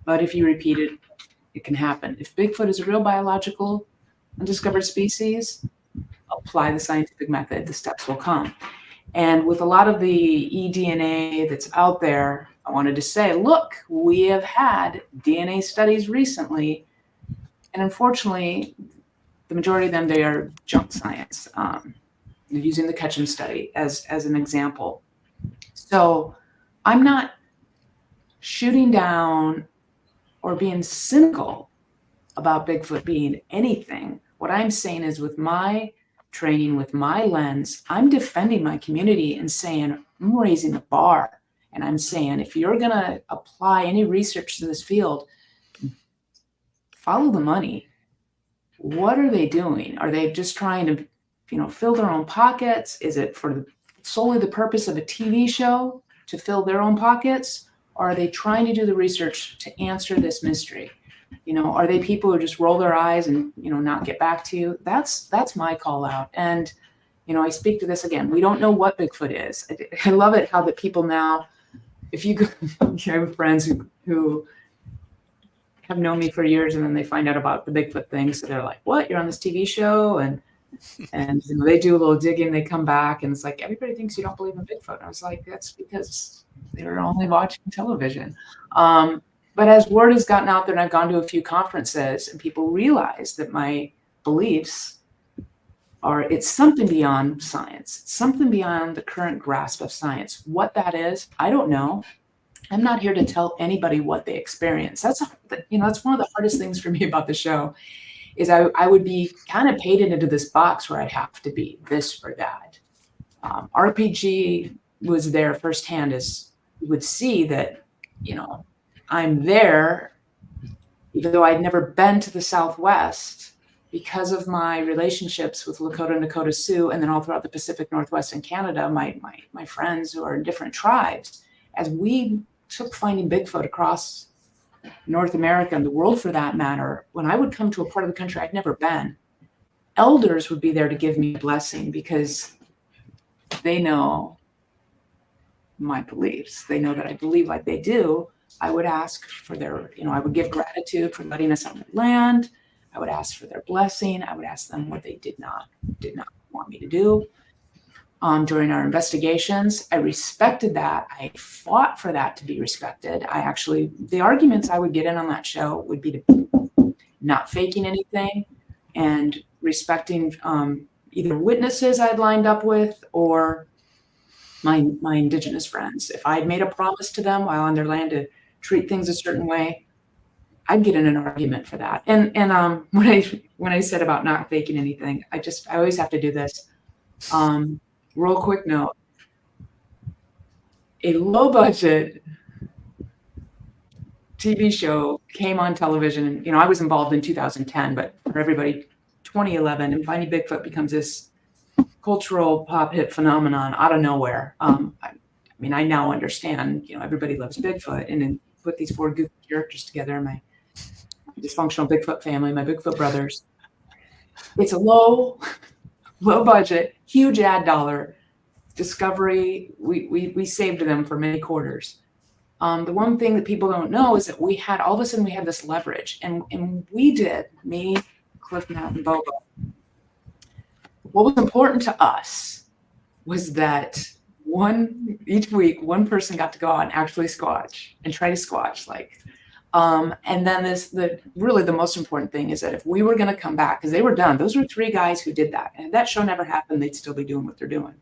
But if you repeat it, it can happen. If Bigfoot is a real biological undiscovered species, apply the scientific method, the steps will come. And with a lot of the eDNA that's out there, I wanted to say, look, we have had DNA studies recently, and unfortunately, the majority of them, they are junk science. Using the Ketchum study as an example. So I'm not shooting down or being cynical about Bigfoot being anything. What I'm saying is with my training, with my lens, I'm defending my community and saying, I'm raising the bar. And I'm saying, if you're going to apply any research to this field, follow the money. What are they doing? Are they just trying to, fill their own pockets? Is it for solely the purpose of a TV show to fill their own pockets? Or are they trying to do the research to answer this mystery? Are they people who just roll their eyes and, not get back to you? That's my call out. And, I speak to this again. We don't know what Bigfoot is. I love it how the people now, if you go, I have friends who have known me for years and then they find out about the Bigfoot thing. So they're like, what? You're on this TV show? And they do a little digging, they come back and it's like, everybody thinks you don't believe in Bigfoot. And I was like, that's because they're only watching television. But as word has gotten out there and I've gone to a few conferences and people realize that my beliefs it's something beyond science. It's something beyond the current grasp of science. What that is, I don't know. I'm not here to tell anybody what they experience. That's one of the hardest things for me about the show is I would be kind of painted into this box where I'd have to be this or that. RPG was there firsthand as you would see that, I'm there, even though I'd never been to the Southwest because of my relationships with Lakota and Nakota Sioux, and then all throughout the Pacific Northwest and Canada, my friends who are in different tribes, as we took finding Bigfoot across North America and the world for that matter, when I would come to a part of the country I'd never been, elders would be there to give me a blessing because they know my beliefs. They know that I believe like they do. I would ask for their, I would give gratitude for letting us on their land. I would ask for their blessing. I would ask them what they did not want me to do. During our investigations, I respected that. I fought for that to be respected. The arguments I would get in on that show would be to not faking anything and respecting either witnesses I'd lined up with or my indigenous friends. If I'd made a promise to them while on their land to treat things a certain way, I'd get in an argument for that. And when I said about not faking anything, I always have to do this. Real quick note, a low budget TV show came on television. I was involved in 2010, but for everybody, 2011, and Finding Bigfoot becomes this cultural pop hit phenomenon out of nowhere. I now understand, everybody loves Bigfoot, and then put these 4 goofy characters together in my dysfunctional Bigfoot family, my Bigfoot brothers. It's a low budget, huge ad dollar discovery. We saved them for many quarters. The one thing that people don't know is that we had this leverage, and we did, me, Cliff, Matt, and Bobo. What was important to us was that each week, one person got to go out and actually squatch and try to squatch and then the most important thing is that if we were going to come back, because they were done, those were 3 guys who did that. And if that show never happened, they'd still be doing what they're doing.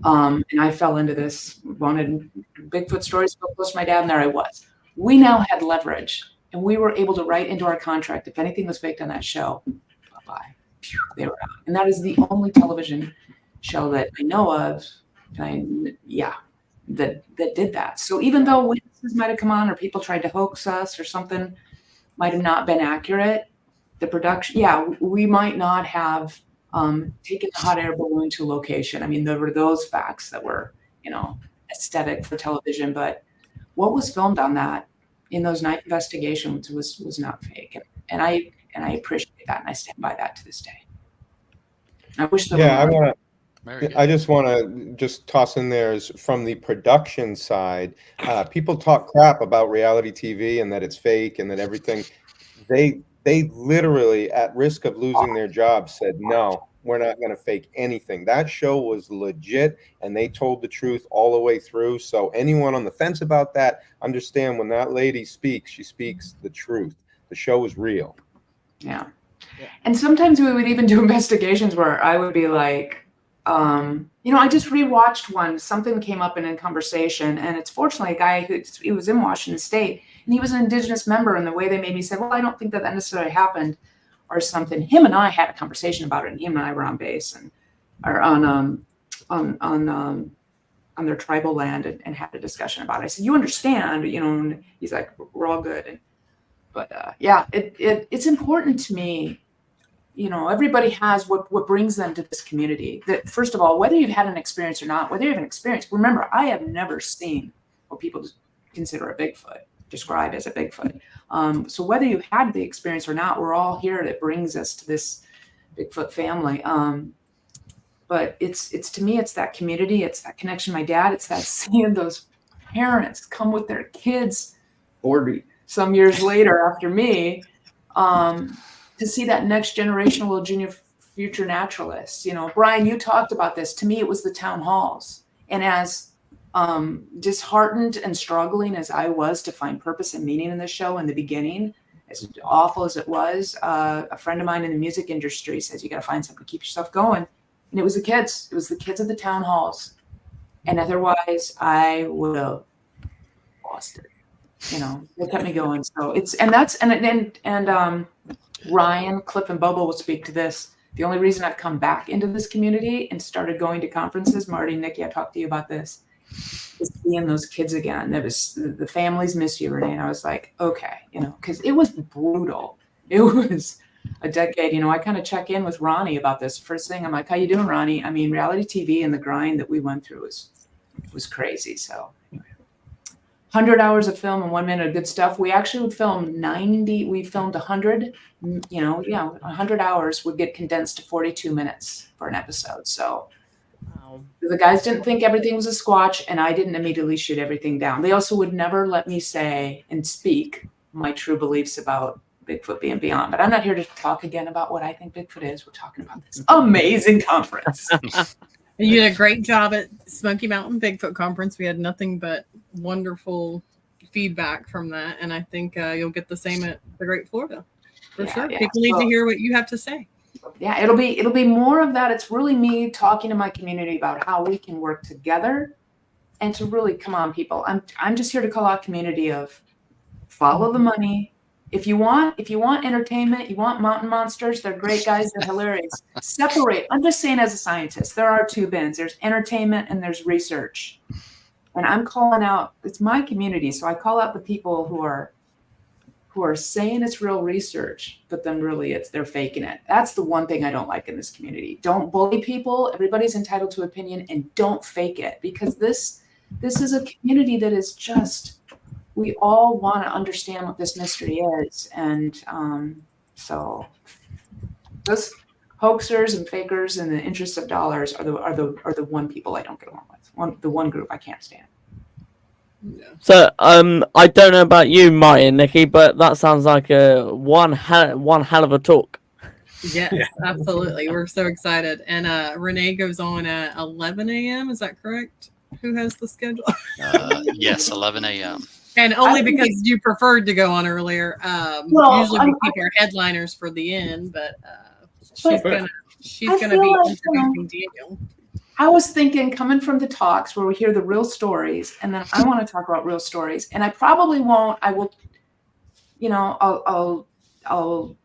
And I fell into this, wanted Bigfoot stories, so close to my dad, and there I was. We now had leverage, and we were able to write into our contract, if anything was faked on that show, bye-bye. They were out. And that is the only television show that I know of, that did that. So even though witnesses might have come on or people tried to hoax us or something might have not been accurate, the production, we might not have taken the hot air balloon to location. There were those facts that were, aesthetic for television, but what was filmed on that in those night investigations was not fake. And I appreciate that, and I stand by that to this day. I wish there I just want to just toss in there is from the production side, people talk crap about reality TV and that it's fake and that everything. They literally, at risk of losing their job, said, no, we're not going to fake anything. That show was legit, and they told the truth all the way through. So anyone on the fence about that, understand when that lady speaks, she speaks the truth. The show is real. Yeah. And sometimes we would even do investigations where I would be like, I just rewatched one. Something came up in a conversation, and it's fortunately a guy he was in Washington State, and he was an indigenous member. And the way they made me say, well, I don't think that necessarily happened, or something. Him and I had a conversation about it, and him and I were on base and or on their tribal land and had a discussion about it. I said, you understand, and he's like, we're all good. It's important to me. Everybody has what brings them to this community. That first of all, whether you've had an experience or not, whether you have an experience, remember, I have never seen what people consider a Bigfoot, describe as a Bigfoot. So whether you've had the experience or not, we're all here. That brings us to this Bigfoot family. But it's to me, it's that community, it's that connection. My dad, it's that seeing those parents come with their kids 40 some years later after me. To see that next generation little junior future naturalists. Brian, you talked about this. To me, it was the town halls. And as disheartened and struggling as I was to find purpose and meaning in the show in the beginning, as awful as it was, a friend of mine in the music industry says, you got to find something to keep yourself going. And it was the kids. It was the kids of the town halls. And otherwise, I would have lost it. They kept me going. So Ryan, Cliff, and Bobo will speak to this. The only reason I've come back into this community and started going to conferences, Marty, Nikki, I talked to you about this, is seeing those kids again. The families miss you, Ranae. And I was like, okay, because it was brutal. It was a decade. I kind of check in with Ronnie about this. First thing, I'm like, how you doing, Ronnie? Reality TV and the grind that we went through was crazy. So anyway. 100 hours of film and 1 minute of good stuff. We actually would film 90. We filmed 100. 100 hours would get condensed to 42 minutes for an episode. So Wow. the guys didn't think everything was a squatch, and I didn't immediately shoot everything down. They also would never let me say and speak my true beliefs about Bigfoot being beyond. But I'm not here to talk again about what I think Bigfoot is. We're talking about this amazing conference. You did a great job at Smoky Mountain Bigfoot Conference. We had nothing but wonderful feedback from that, and I think you'll get the same at the Great Florida for sure. Yeah. People need to hear what you have to say. Yeah, it'll be more of that. It's really me talking to my community about how we can work together, and to really, come on, people. I'm just here to call out community of follow the money. If you want entertainment, you want mountain monsters, they're great guys, they're hilarious. Separate. I'm just saying, as a scientist, there are two bins. There's entertainment and there's research. And I'm calling out, it's my community, so I call out the people who are saying it's real research, but then really they're faking it. That's the one thing I don't like in this community. Don't bully people. Everybody's entitled to opinion, and don't fake it, because this is a community that is just, we all want to understand what this mystery is. And so those hoaxers and fakers in the interest of dollars are the one people I don't get along with. The one group I can't stand. Yeah. So I don't know about you, Marty and Nikki, but that sounds like one hell of a talk. Yes, absolutely. We're so excited. And Ranae goes on at 11 a.m. Is that correct? Who has the schedule? Yes, 11 a.m. And only because you preferred to go on earlier. Usually we keep our headliners for the end, but she's gonna be introducing Daniel. I was thinking, coming from the talks where we hear the real stories, and then I want to talk about real stories, and I probably won't. I will, I'll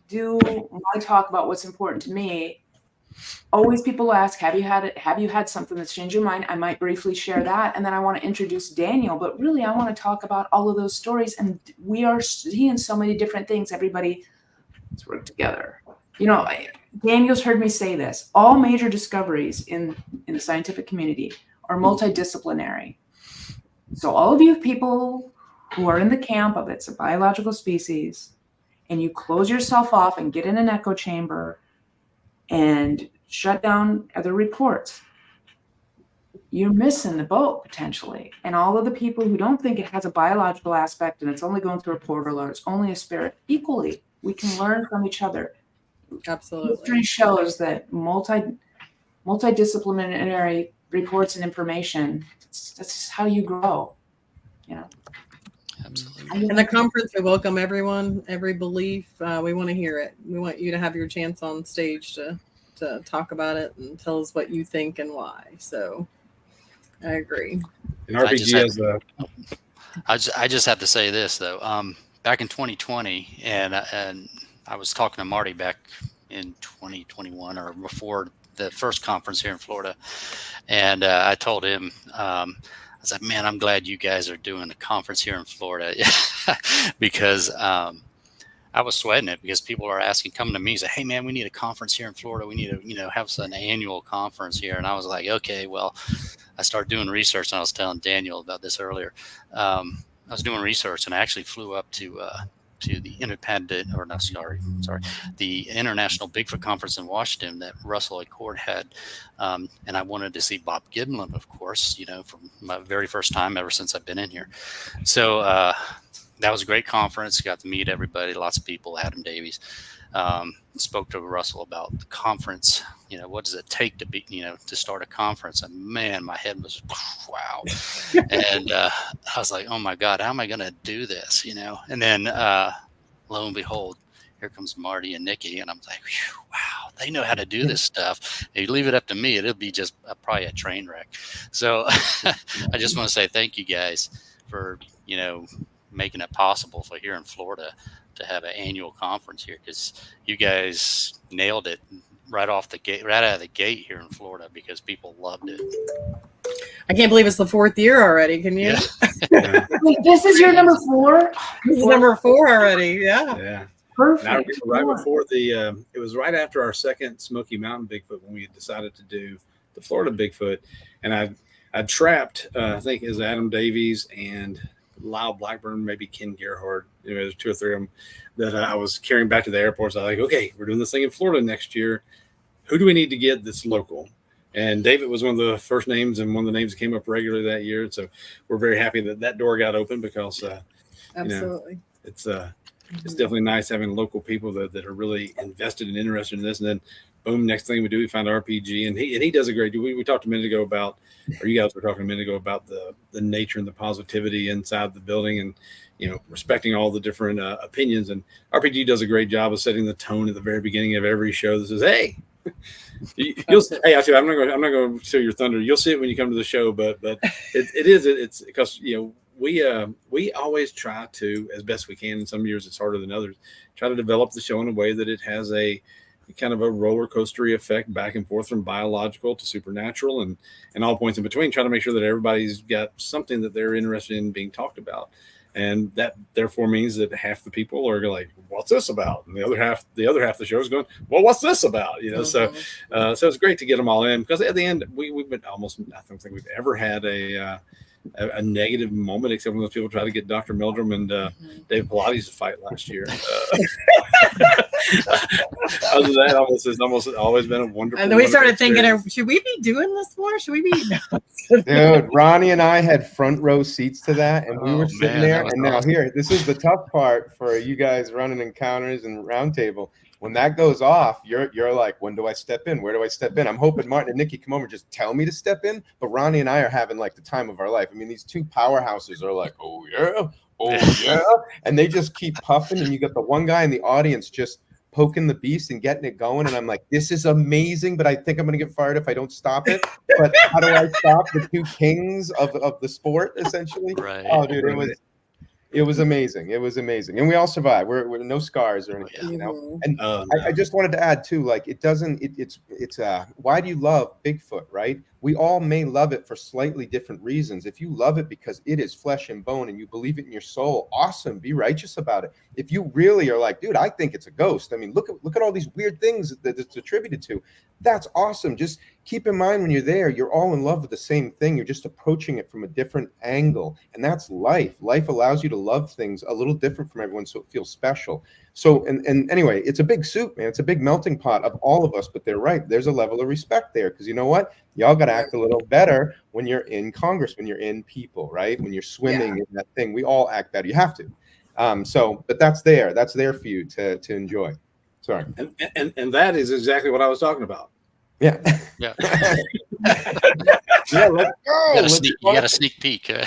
do my talk about what's important to me. Always people ask, have you had something that's changed your mind? I might briefly share that. And then I want to introduce Daniel, but really I want to talk about all of those stories. And we are seeing so many different things. Everybody, let's work together. Daniel's heard me say this. All major discoveries in the scientific community are multidisciplinary. So all of you people who are in the camp of it's a biological species, and you close yourself off and get in an echo chamber and shut down other reports, you're missing the boat potentially. And all of the people who don't think it has a biological aspect and it's only going through a portal or it's only a spirit, equally, we can learn from each other. Absolutely. History shows that multidisciplinary reports and information, that's just how you grow. Absolutely. In the conference, we welcome everyone, every belief. We want to hear it. We want you to have your chance on stage to talk about it and tell us what you think and why. So I agree. And RPG I just have to say this though. Back in 2020, and I was talking to Marty back in 2021 or before the first conference here in Florida, and I told him, I was like, man, I'm glad you guys are doing a conference here in Florida because I was sweating it, because people are coming to me, say, hey man, we need a conference here in Florida. We need to have an annual conference here. And I was like, okay, well, I started doing research, and I was telling Daniel about this earlier. I was doing research, and I actually flew up to the the International Bigfoot Conference in Washington that Russell Accord had. And I wanted to see Bob Gimlin, of course, from my very first time ever since I've been in here. So that was a great conference. Got to meet everybody, lots of people, Adam Davies. Spoke to Russell about the conference. What does it take to be, to start a conference? And man, my head was, wow. And I was like, oh my God, how am I going to do this? And then lo and behold, here comes Marty and Nikki. And I'm like, wow, they know how to do this stuff. If you leave it up to me, it'll be just probably a train wreck. So I just want to say thank you guys for, making it possible for here in Florida to have an annual conference here, because you guys nailed it right out of the gate here in Florida, because people loved it. I can't believe it's the 4th year already. Can you? Yeah. Wait, this is your number 4? This is number 4 already. Yeah. Yeah. Perfect. Right before it was right after our second Smoky Mountain Bigfoot when we had decided to do the Florida Bigfoot, and I trapped, I think, is Adam Davies and Lyle Blackburn, maybe Ken Gerhard. There's 2 or 3 of them that I was carrying back to the airport. So I was like, okay, we're doing this thing in Florida next year. Who do we need to get that's local? And David was one of the first names and one of the names that came up regularly that year. And so we're very happy that door got open because, Absolutely. It's definitely nice having local people that are really invested and interested in this. And then boom, next thing we do, we find RPG, and he does a great job. We talked a minute ago about, or you guys were talking a minute ago about the nature and the positivity inside the building, and respecting all the different opinions. And RPG does a great job of setting the tone at the very beginning of every show that says, "Hey, hey, actually, I'm not going to steal your thunder. You'll see it when you come to the show." But it's because we always try to, as best we can. And some years it's harder than others. Try to develop the show in a way that it has a kind of a roller coastery effect back and forth from biological to supernatural and all points in between, trying to make sure that everybody's got something that they're interested in being talked about. And that therefore means that half the people are like, what's this about? And the other half of the show is going, well, what's this about? So it's great to get them all in, because at the end we've been almost, I don't think we've ever had a negative moment, except when those people try to get Dr. Meldrum and Dave Pilates to fight last year. Other than that, it's almost always been a wonderful. And then we started thinking, should we be doing this more? Should we be? Dude, Ronnie and I had front row seats to that, and we were sitting there. And now here, this is the tough part for you guys running encounters and roundtable. When that goes off, you're like, when do I step in? Where do I step in? I'm hoping Martin and Nikki come over and just tell me to step in. But Ronnie and I are having like the time of our life. I mean, these 2 powerhouses are like, oh yeah, and they just keep puffing. And you got the one guy in the audience just poking the beast and getting it going. And I'm like, this is amazing, but I think I'm going to get fired if I don't stop it. But how do I stop the 2 kings of the sport, essentially? Right. Oh, dude, it was amazing. It was amazing. And we all survived. We're no scars or anything, And no. I just wanted to add too, like it's why do you love Bigfoot, right? We all may love it for slightly different reasons. If you love it because it is flesh and bone and you believe it in your soul, awesome, be righteous about it. If you really are like, dude, I think it's a ghost. I mean, look at all these weird things that it's attributed to. That's awesome. Just keep in mind when you're there, you're all in love with the same thing. You're just approaching it from a different angle. And that's life. Life allows you to love things a little different from everyone, so it feels special. So, and anyway, it's a big soup, man. It's a big melting pot of all of us, but they're right. There's a level of respect there, because you know what? Y'all got to act a little better when you're in Congress, when you're in people, right? When you're swimming in that thing, we all act better. You have to. But that's there for you to enjoy. Sorry. And that is exactly what I was talking about. Yeah. Yeah. Yeah, let's go. You got a sneak peek. Yeah.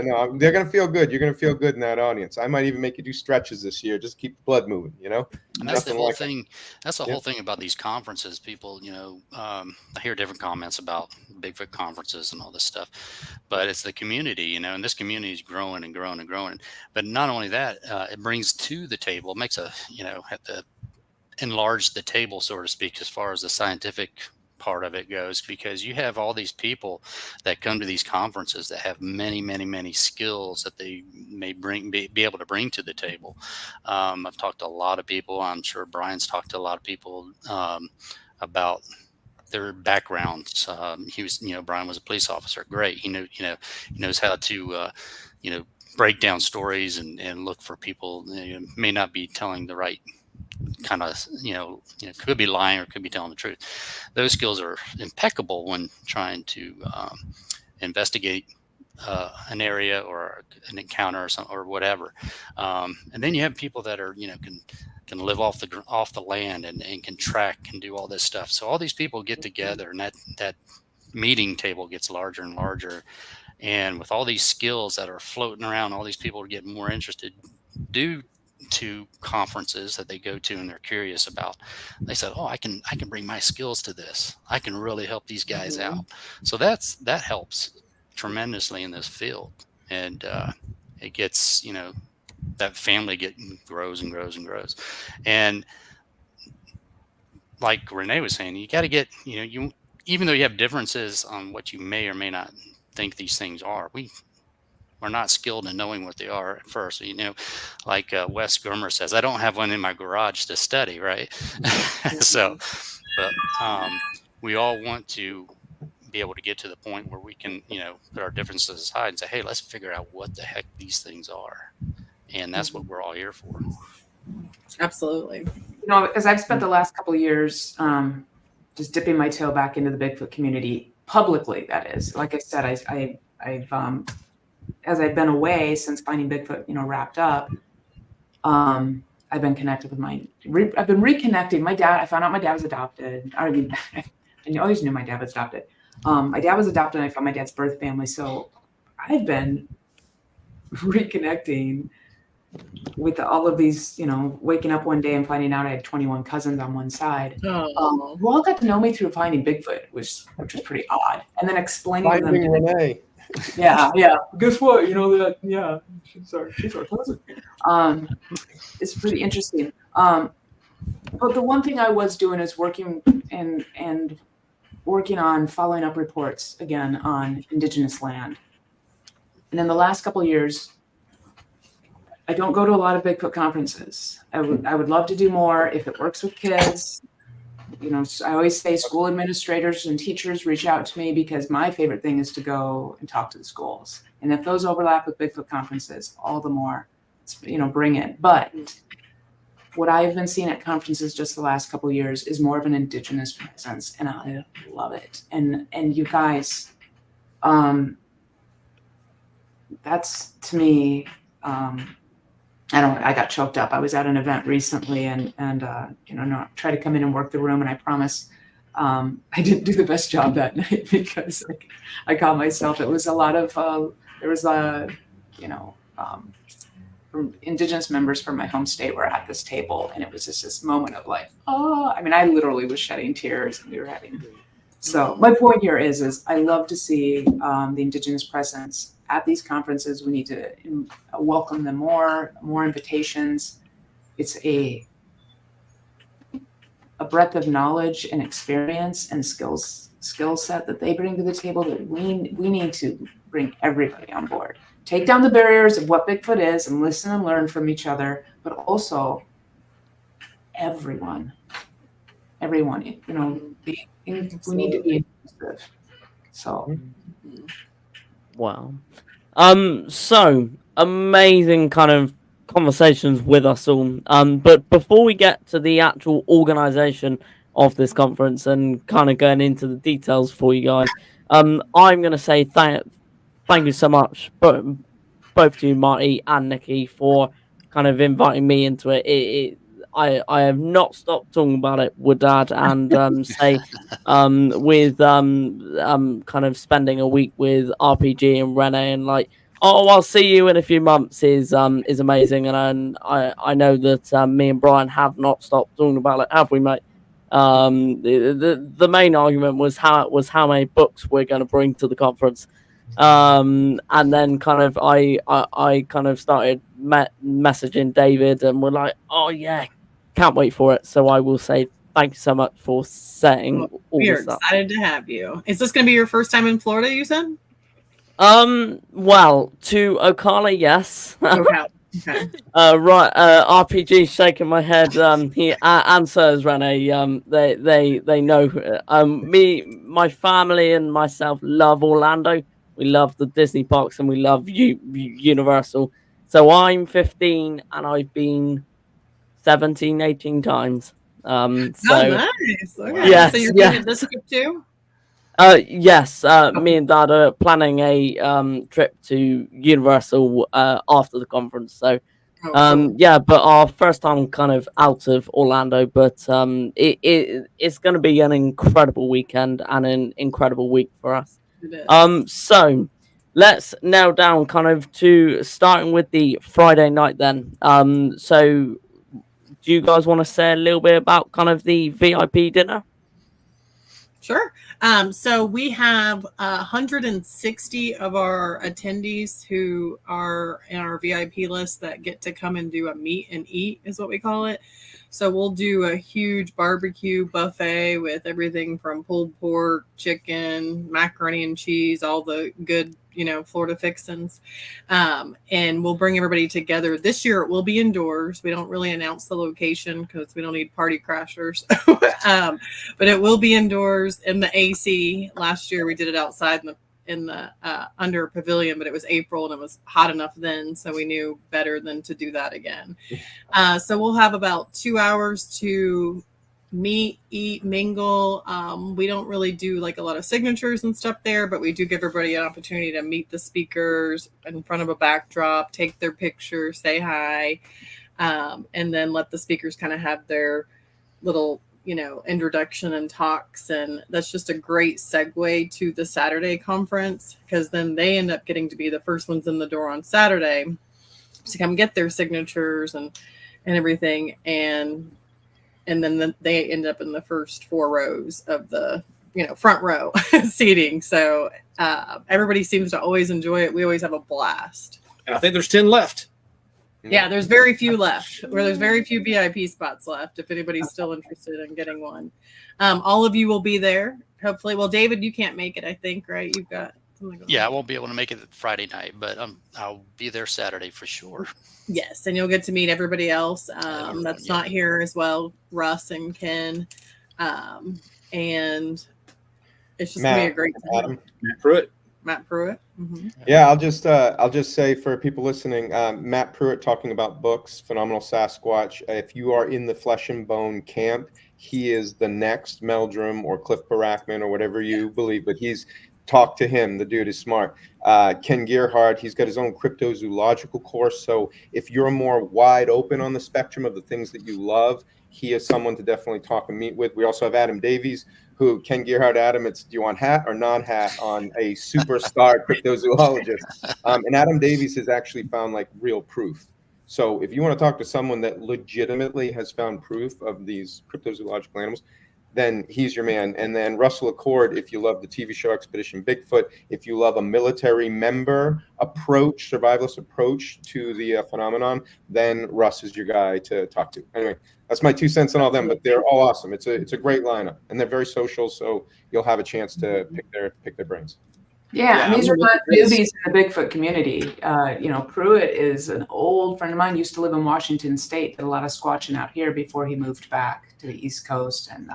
No, they're gonna feel good. You're gonna feel good in that audience. I might even make you do stretches this year. Just keep the blood moving. And that's the whole thing. That's the whole thing about these conferences. People, I hear different comments about Bigfoot conferences and all this stuff, but it's the community, and this community is growing and growing and growing. But not only that, it brings to the table, it makes have to enlarge the table, so to speak, as far as the scientific part of it goes, because you have all these people that come to these conferences that have many, many, many skills that they may be able to bring to the table. I've talked to a lot of people. I'm sure Brian's talked to a lot of people about their backgrounds. Brian was a police officer. Great. He knows how to, break down stories and look for people may not be telling the right kind of, could be lying or could be telling the truth. Those skills are impeccable when trying to investigate an area or an encounter or whatever. And then you have people that are, can live off the land and can track and do all this stuff. So all these people get together, and that meeting table gets larger and larger. And with all these skills that are floating around, all these people are getting more interested due to conferences that they go to and they're curious about. They said, oh, I can bring my skills to this. I can really help these guys out. So that helps tremendously in this field. And it gets, that family grows and grows and grows. And like Ranae was saying, you got to get, even though you have differences on what you may or may not think these things are, we're not skilled in knowing what they are at first. Like Wes Germer says, I don't have one in my garage to study, right? But we all want to be able to get to the point where we can, put our differences aside and say, hey, let's figure out what the heck these things are. And that's what we're all here for. Absolutely. As I've spent the last couple of years just dipping my toe back into the Bigfoot community publicly, that is. Like I said, I've as I've been away since Finding Bigfoot, wrapped up, I've been connected with I've been reconnecting. My dad, I found out my dad was adopted. I mean, I always knew my dad was adopted. My dad was adopted and I found my dad's birth family. So I've been reconnecting with all of these, waking up one day and finding out I had 21 cousins on one side. Who all got to know me through Finding Bigfoot, which was pretty odd. And then explaining to them. Ranae. Yeah. Guess what? She's our cousin. It's pretty interesting. But the one thing I was doing is working on following up reports again on Indigenous land. And in the last couple of years, I don't go to a lot of Bigfoot conferences. I would love to do more if it works with kids. I always say school administrators and teachers reach out to me because my favorite thing is to go and talk to the schools. And if those overlap with Bigfoot conferences, all the more, bring it. But what I've been seeing at conferences just the last couple of years is more of an Indigenous presence, and I love it. And you guys, that's to me. I got choked up. I was at an event recently and try to come in and work the room. And I promise I didn't do the best job that night because I caught myself. It was a lot of, Indigenous members from my home state were at this table. And it was just this moment of I literally was shedding tears and we were having. So my point here is I love to see the Indigenous presence at these conferences. We need to welcome them more invitations. It's a breadth of knowledge and experience and skill set that they bring to the table that we need to bring everybody on board. Take down the barriers of what Bigfoot is and listen and learn from each other, but also everyone. We need to be inclusive. So. Wow. So amazing kind of conversations with us all. But before we get to the actual organization of this conference and kind of going into the details for you guys, I'm going to say thank you so much, both to you, Marty and Nikki, for kind of inviting me into it. I have not stopped talking about it with Dad, and with kind of spending a week with RPG and Ranae, and I'll see you in a few months is amazing, and I know that me and Brian have not stopped talking about it, have we, mate? The main argument was how many books we're going to bring to the conference, and then kind of I kind of started messaging David, and we're like, oh yeah. Can't wait for it. So I will say thank you so much for setting all we are this up. excited to have you. Is this going to be your first time in Florida, you said? Well, to Ocala, yes. Okay. Right. RPG shaking my head. He answers Ranae. They know. Me, my family, and myself love Orlando. We love the Disney parks and we love Universal. So I'm 15 and I've been 17, 18 times. So nice. Okay. Yes, so you're doing it this trip too? Yes. Me and Dad are planning a trip to Universal after the conference. So cool. yeah, but our first time kind of out of Orlando, but it's going to be an incredible weekend and an incredible week for us. It is. So let's nail down kind of to starting with the Friday night then. So do you guys want to say a little bit about kind of the VIP dinner? Sure. So we have 160 of our attendees who are in our VIP list that get to come and do a meet and eat is what we call it. So we'll do a huge barbecue buffet with everything from pulled pork, chicken, macaroni and cheese, all the good Florida Fixins. And we'll bring everybody together. This year it will be indoors. We don't really announce the location because we don't need party crashers. But it will be indoors in the AC. Last year we did it outside in the under a pavilion, but it was April and it was hot enough then, so we knew better than to do that again. So we'll have about 2 hours to meet, eat, mingle. We don't really do like a lot of signatures and stuff there, but we do give everybody an opportunity to meet the speakers in front of a backdrop, take their picture, say hi, and then let the speakers kind of have their little introduction and talks. And that's just a great segue to the Saturday conference, because then they end up getting to be the first ones in the door on Saturday to come get their signatures and everything. And then they end up in the first 4 rows of the front row seating. So everybody seems to always enjoy it. We always have a blast. And I think there's 10 left. Yeah, there's very few left. There's very few VIP spots left if anybody's still interested in getting one. All of you will be there, hopefully. Well, David, you can't make it, I think, right? You've got something going on. Yeah, I won't be able to make it Friday night, but I'll be there Saturday for sure. Yes, and you'll get to meet everybody else that's not here as well, Russ and Ken. And it's just going to be a great time. Matt Pruitt. Mm-hmm. Yeah, I'll just say for people listening, Matt Pruitt talking about books, Phenomenal Sasquatch. If you are in the Flesh and Bone camp, he is the next Meldrum or Cliff Barackman or whatever you believe, but talk to him. The dude is smart. Ken Gerhard, he's got his own cryptozoological course. So if you're more wide open on the spectrum of the things that you love, he is someone to definitely talk and meet with. We also have Adam Davies, who Ken Gerhard, Adam, do you want hat or non-hat on a superstar cryptozoologist? And Adam Davies has actually found like real proof. So if you want to talk to someone that legitimately has found proof of these cryptozoological animals, then he's your man. And then Russell Accord, if you love the TV show Expedition Bigfoot, if you love a military member approach, survivalist approach to the phenomenon, then Russ is your guy to talk to. Anyway, that's my 2 cents on all them, but they're all awesome. It's a great lineup, and they're very social, so you'll have a chance to pick their brains. Yeah, and these are not newbies in the Bigfoot community. Pruitt is an old friend of mine, used to live in Washington State, did a lot of squatching out here before he moved back to the East Coast, and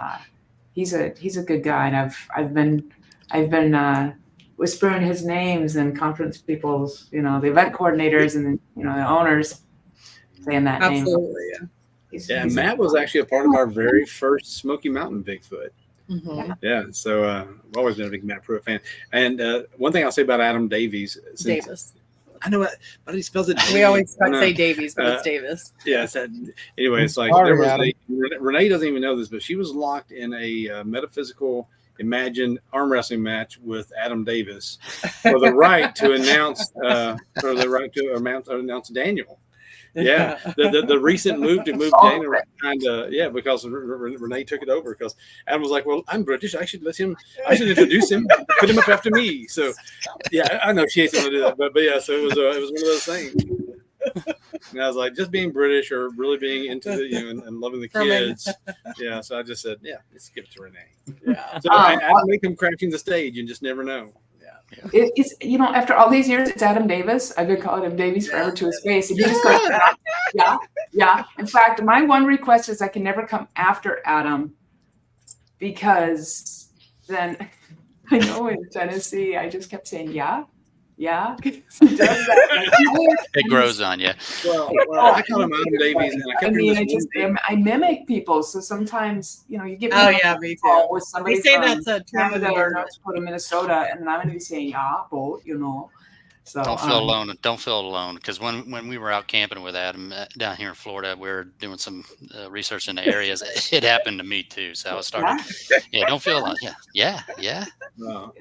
he's a good guy. And I've been whispering his names and conference people's, the event coordinators and the owners saying that name. Absolutely, yeah. Matt was actually a part of our very first Smoky Mountain Bigfoot. Mm-hmm. Yeah, so I've always been a big Matt Pruitt fan. And one thing I'll say about Adam Davies, Davis. I know but he spells it. We always say Davies, but it's Davis. Yeah. Anyway, it's like there was Ranae doesn't even know this, but she was locked in a metaphysical imagined arm wrestling match with Adam Davis for the right to announce announce Daniel. Yeah, the recent move to move Daniel because Ranae took it over because Adam was like, well, I'm British, I should introduce him, put him up after me. So yeah, I know she hates to do that, but yeah, so it was one of those things. And I was like, just being British or really being into the and loving the kids. Yeah, so I just said, yeah, let's give it to Ranae. Yeah, so Adam may come crashing the stage, you just never know. It's after all these years, it's Adam Davis. I've been calling him Davies forever to his face. And he just goes, yeah. In fact, my one request is I can never come after Adam, because then I know in Tennessee I just kept saying yeah. It grows on you. Well, I call him Adam Davies, and I mimic people. So sometimes you get me too. With somebody that's a Canada or North Dakota, Minnesota, and then I'm going to be saying So don't feel alone. Don't feel alone, because when we were out camping with Adam down here in Florida, we were doing some research in the areas. It happened to me too. So I started. Yeah, don't feel alone. Yeah. No.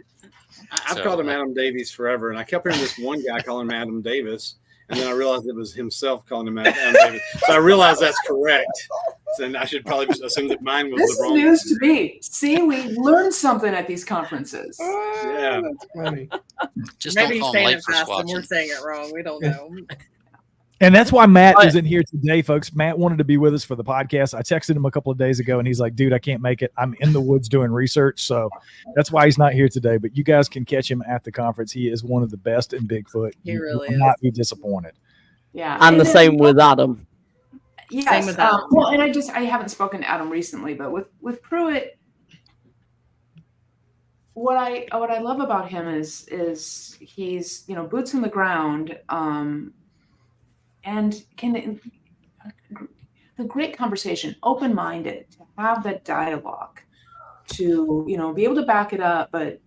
I've called him Adam Davies forever, and I kept hearing this one guy calling him Adam Davis, and then I realized it was himself calling him Adam Davis. So I realized that's correct. And I should probably assume that mine was the wrong. This is news to me. See, we learned something at these conferences. Yeah, that's funny. Just maybe don't call saying him late it for fast squatching. and we're saying it wrong. We don't know. And that's why Matt isn't here today, folks. Matt wanted to be with us for the podcast. I texted him a couple of days ago, and he's like, dude, I can't make it. I'm in the woods doing research. So that's why he's not here today. But you guys can catch him at the conference. He is one of the best in Bigfoot. He really will is. not be disappointed. Yeah. And the same with Adam. Yes. Same with Adam. Well, and I haven't spoken to Adam recently, but with Pruitt, what I love about him is he's, you know, boots on the ground, and can the great conversation, open-minded, to have that dialogue, to, you know, be able to back it up. But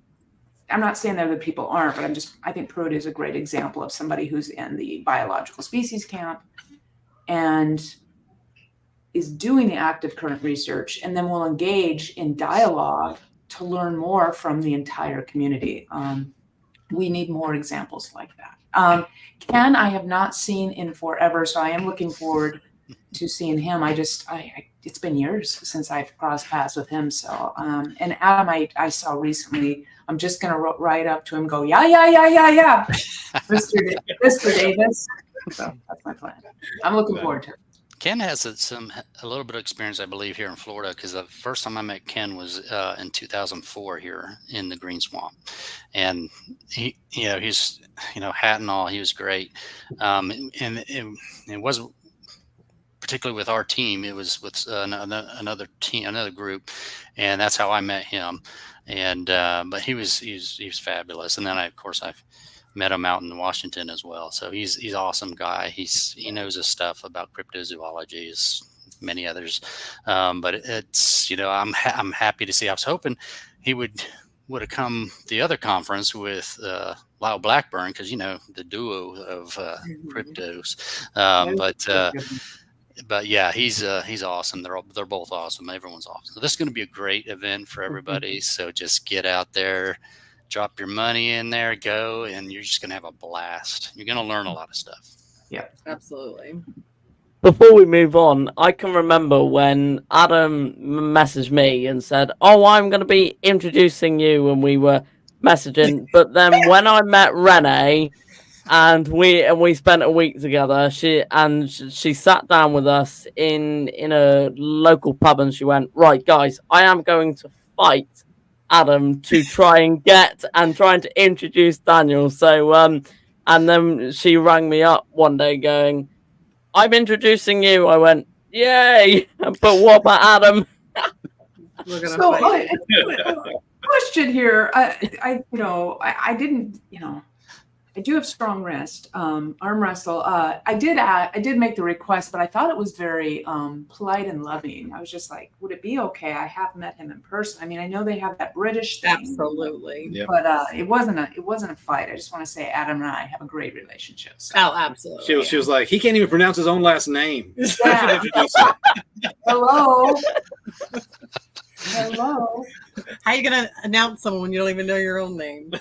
I'm not saying that other people aren't, but I think Pruitt is a great example of somebody who's in the biological species camp and is doing the active current research, and then will engage in dialogue to learn more from the entire community. We need more examples like that. Ken, I have not seen in forever, so I am looking forward to seeing him. It's been years since I've crossed paths with him. So, and Adam, I saw recently. I'm just gonna write up to him, go, yeah, Mr. Davis. So that's my plan. I'm looking forward to it. Ken has a little bit of experience, I believe, here in Florida, because the first time I met Ken was in 2004 here in the Green Swamp, and he's, hat and all, he was great, and it wasn't particularly with our team; it was with another team, another group, and that's how I met him. And but he was fabulous, and then I've met him out in Washington as well. So he's an awesome guy. He knows his stuff about cryptozoology, as many others. But it's, I'm happy to see. I was hoping he would have come the other conference with Lyle Blackburn, because the duo of cryptos. But yeah, he's awesome. They're both awesome. Everyone's awesome. So this is going to be a great event for everybody. So just get out there, drop your money in there, go, and you're just going to have a blast. You're going to learn a lot of stuff. Yeah, absolutely. Before we move on, I can remember when Adam messaged me and said, "Oh, I'm going to be introducing you," and we were messaging. But then when I met Ranae and we spent a week together, she sat down with us in a local pub, and she went, "Right, guys, I am going to fight Adam to try and trying to introduce Daniel." So and then she rang me up one day going, "I'm introducing you." I went, "Yay!" But what about Adam? Question here. I didn't, I do have strong wrist, arm wrestle. I did make the request, but I thought it was very polite and loving. I was just like, would it be okay? I have met him in person. I mean, I know they have that British thing. Absolutely. Yep. But it wasn't a fight. I just want to say Adam and I have a great relationship. So. Oh, absolutely. She was like, he can't even pronounce his own last name. Yeah. Hello. Hello. How are you going to announce someone when you don't even know your own name?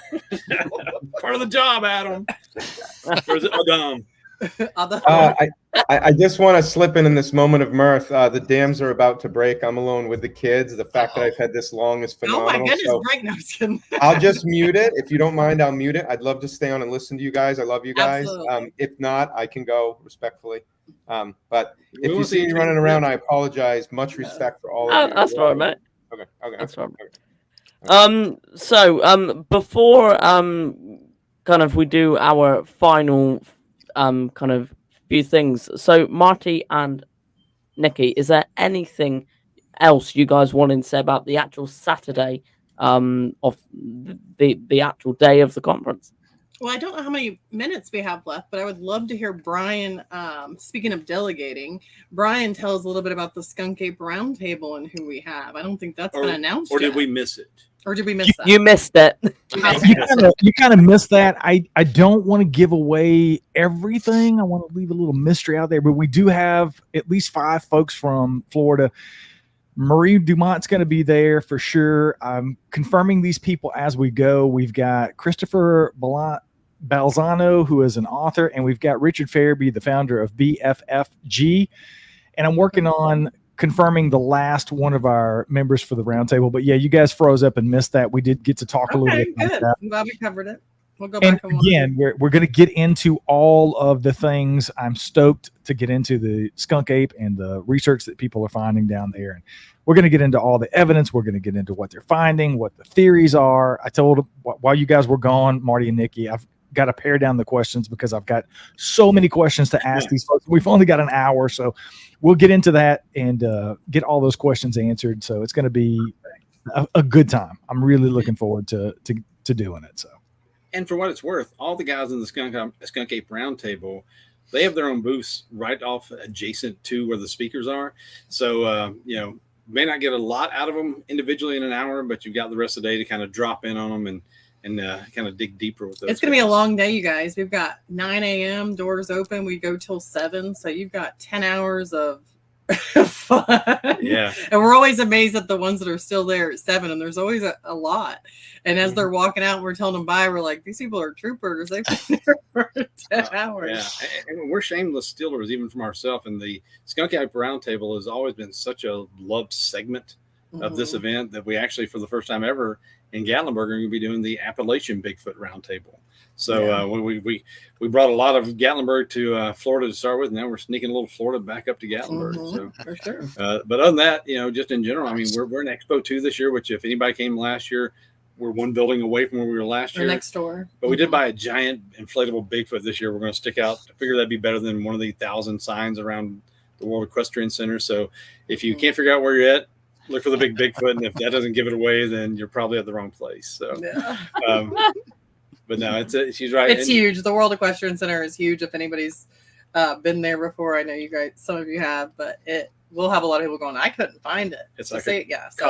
Part of the job, Adam. Or is it Adam? I just want to slip in this moment of mirth. The dams are about to break. I'm alone with the kids. The fact that I've had this long is phenomenal. Oh my goodness, so break notes. I'll just mute it. If you don't mind, I'll mute it. I'd love to stay on and listen to you guys. I love you guys. If not, I can go respectfully. But if you see me running around, I apologize. Much respect for all of you. That's right, mate. Okay. That's right. So before kind of we do our final kind of few things. So Marty and Nikki, is there anything else you guys wanted to say about the actual Saturday of the actual day of the conference? Well, I don't know how many minutes we have left, but I would love to hear Brian, speaking of delegating, Brian tell us a little bit about the Skunk Ape Roundtable and who we have. I don't think that's been announced Or yet. did we miss it? Or did we miss that? You missed it. You kind of missed that. I don't want to give away everything. I want to leave a little mystery out there, but we do have at least 5 folks from Florida. Marie Dumont's going to be there for sure. I'm confirming these people as we go. We've got Christopher Balzano, who is an author, and we've got Richard Farabee, the founder of BFFG. And I'm working on confirming the last one of our members for the roundtable. But yeah, you guys froze up and missed that. We did get to talk a little bit about that. I'm glad we covered it. We'll go And back and watch. again, we're going to get into all of the things. I'm stoked to get into the skunk ape and the research that people are finding down there. And we're going to get into all the evidence. We're going to get into what they're finding, what the theories are. I told them while you guys were gone, Marty and Nikki, I've got to pare down the questions because I've got so many questions to ask these folks. We've only got an hour, so we'll get into that and get all those questions answered. So it's going to be a good time. I'm really looking forward to doing it. So. And for what it's worth, all the guys in the Skunk Ape Roundtable, they have their own booths right off adjacent to where the speakers are. So, may not get a lot out of them individually in an hour, but you've got the rest of the day to kind of drop in on them and kind of dig deeper with those. It's going to be a long day, you guys. We've got 9 a.m. doors open. We go till 7. So you've got 10 hours of fun. Yeah. And we're always amazed at the ones that are still there at 7. And there's always a lot. And as they're walking out and we're telling them bye, we're like, these people are troopers. They've been there for 10 hours. Yeah. And we're shameless stealers even from ourselves. And the Skunk Ape Roundtable has always been such a loved segment of this event that we actually, for the first time ever in Gatlinburg, are going to be doing the Appalachian Bigfoot Roundtable. So we brought a lot of Gatlinburg to Florida to start with. Now we're sneaking a little Florida back up to Gatlinburg. So for sure. But other than that, just in general, I mean, we're in Expo 2 this year, which if anybody came last year, we're one building away from where we were last year. Next door. But we did buy a giant inflatable Bigfoot this year. We're going to stick out. I figure that'd be better than one of the 1,000 signs around the World Equestrian Center. So if you can't figure out where you're at, look for the big Bigfoot. And if that doesn't give it away, then you're probably at the wrong place. So, but no, she's right. It's huge. The World Equestrian Center is huge. If anybody's been there before, I know you guys, some of you have, but we'll have a lot of people going, I couldn't find it. It's so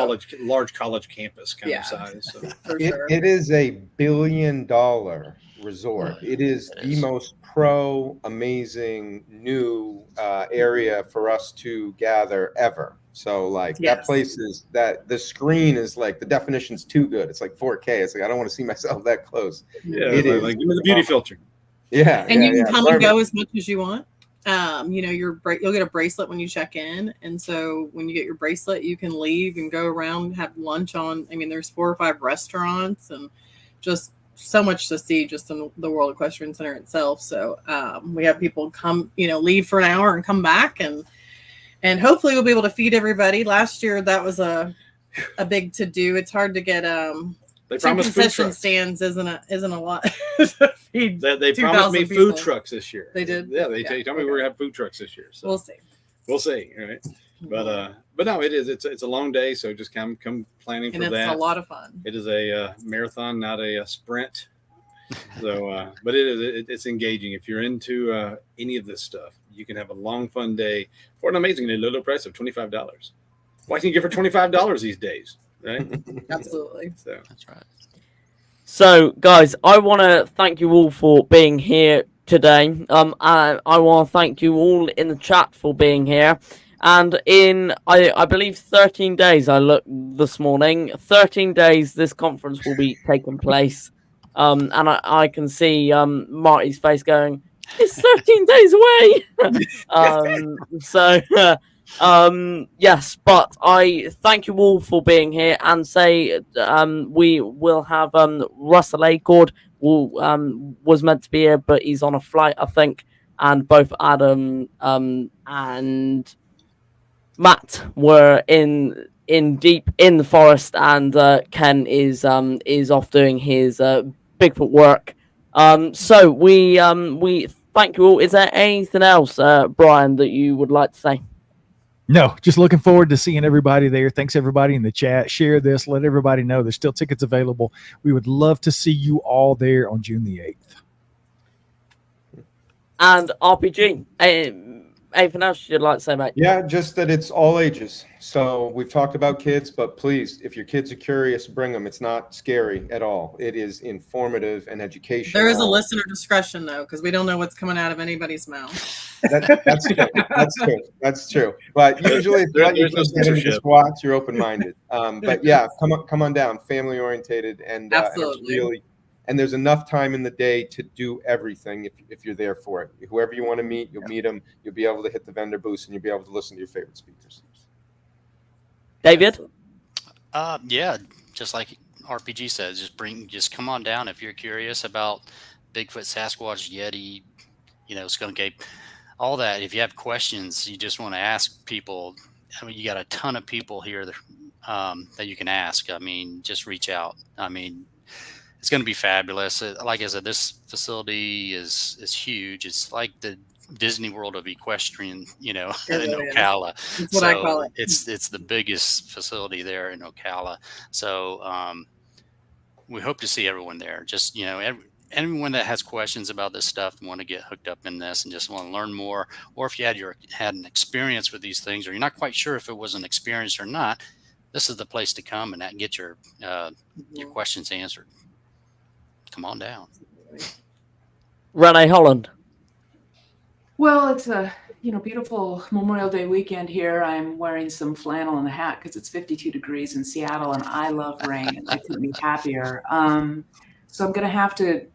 like large college campus kind of size. So. It is a $1 billion resort. It is the most amazing new area for us to gather ever. So that place is the screen is like, the definition's too good. It's like 4K. It's like, I don't want to see myself that close. Yeah. Give me the beauty filter. Yeah. And you can come and go as much as you want. You'll get a bracelet when you check in. And so when you get your bracelet, you can leave and go around, have lunch there's 4 or 5 restaurants and just so much to see just in the World Equestrian Center itself. So we have people come, leave for an hour and come back and hopefully we'll be able to feed everybody. Last year, that was a big to do. It's hard to get, they 2 promised concession stands isn't a lot. They promised me food trucks this year. They did. Yeah, they told me we're gonna have food trucks this year. So we'll see. All right. But no, it is. It's a long day, so just come planning for that. And it's a lot of fun. It is a marathon, not a sprint. So, but it's engaging. If you're into any of this stuff, you can have a long, fun day for an amazingly low price of $25. Why can you get for $25 these days? Right? Absolutely. So That's right. So, guys, I want to thank you all for being here today. I want to thank you all in the chat for being here. And in, I believe, 13 days, I looked this morning, 13 days this conference will be taking place. And I can see Marty's face going, it's 13 days away. Yes, but I thank you all for being here and say we will have Russell Acord was meant to be here, but he's on a flight, I think, and both Adam and Matt were in deep in the forest, and Ken is off doing his Bigfoot work. So we thank you all. Is there anything else, Brian, that you would like to say? No, just looking forward to seeing everybody there. Thanks, everybody in the chat. Share this. Let everybody know there's still tickets available. We would love to see you all there on June the 8th. And RPG, anything else you'd like to say, mate? Yeah, just that it's all ages. So we've talked about kids, but please, if your kids are curious, bring them. It's not scary at all. It is informative and educational. There is a listener discretion, though, because we don't know what's coming out of anybody's mouth. That's true. That's true. But usually, if you just watch, you're open-minded. But yeah, come on down. Family orientated and absolutely. And there's enough time in the day to do everything if you're there for it. Whoever you want to meet, you'll meet them. You'll be able to hit the vendor booths and you'll be able to listen to your favorite speakers. David? Yeah, just like RPG says, just come on down if you're curious about Bigfoot, Sasquatch, Yeti, skunk ape, all that. If you have questions, you just want to ask people. I mean, you got a ton of people here that you can ask. I mean, just reach out. I mean, it's going to be fabulous. Like I said, this facility is huge. It's like the Disney World of equestrian, in Ocala. That's what I call it. It's the biggest facility there in Ocala. So we hope to see everyone there. Just, anyone that has questions about this stuff and want to get hooked up in this and just want to learn more, or if you had an experience with these things, or you're not quite sure if it was an experience or not, this is the place to come and get your questions answered. Come on down. Ranae, Holland. Well, it's a beautiful Memorial Day weekend here. I'm wearing some flannel and a hat because it's 52 degrees in Seattle, and I love rain. I couldn't be happier. So I'm going to have to,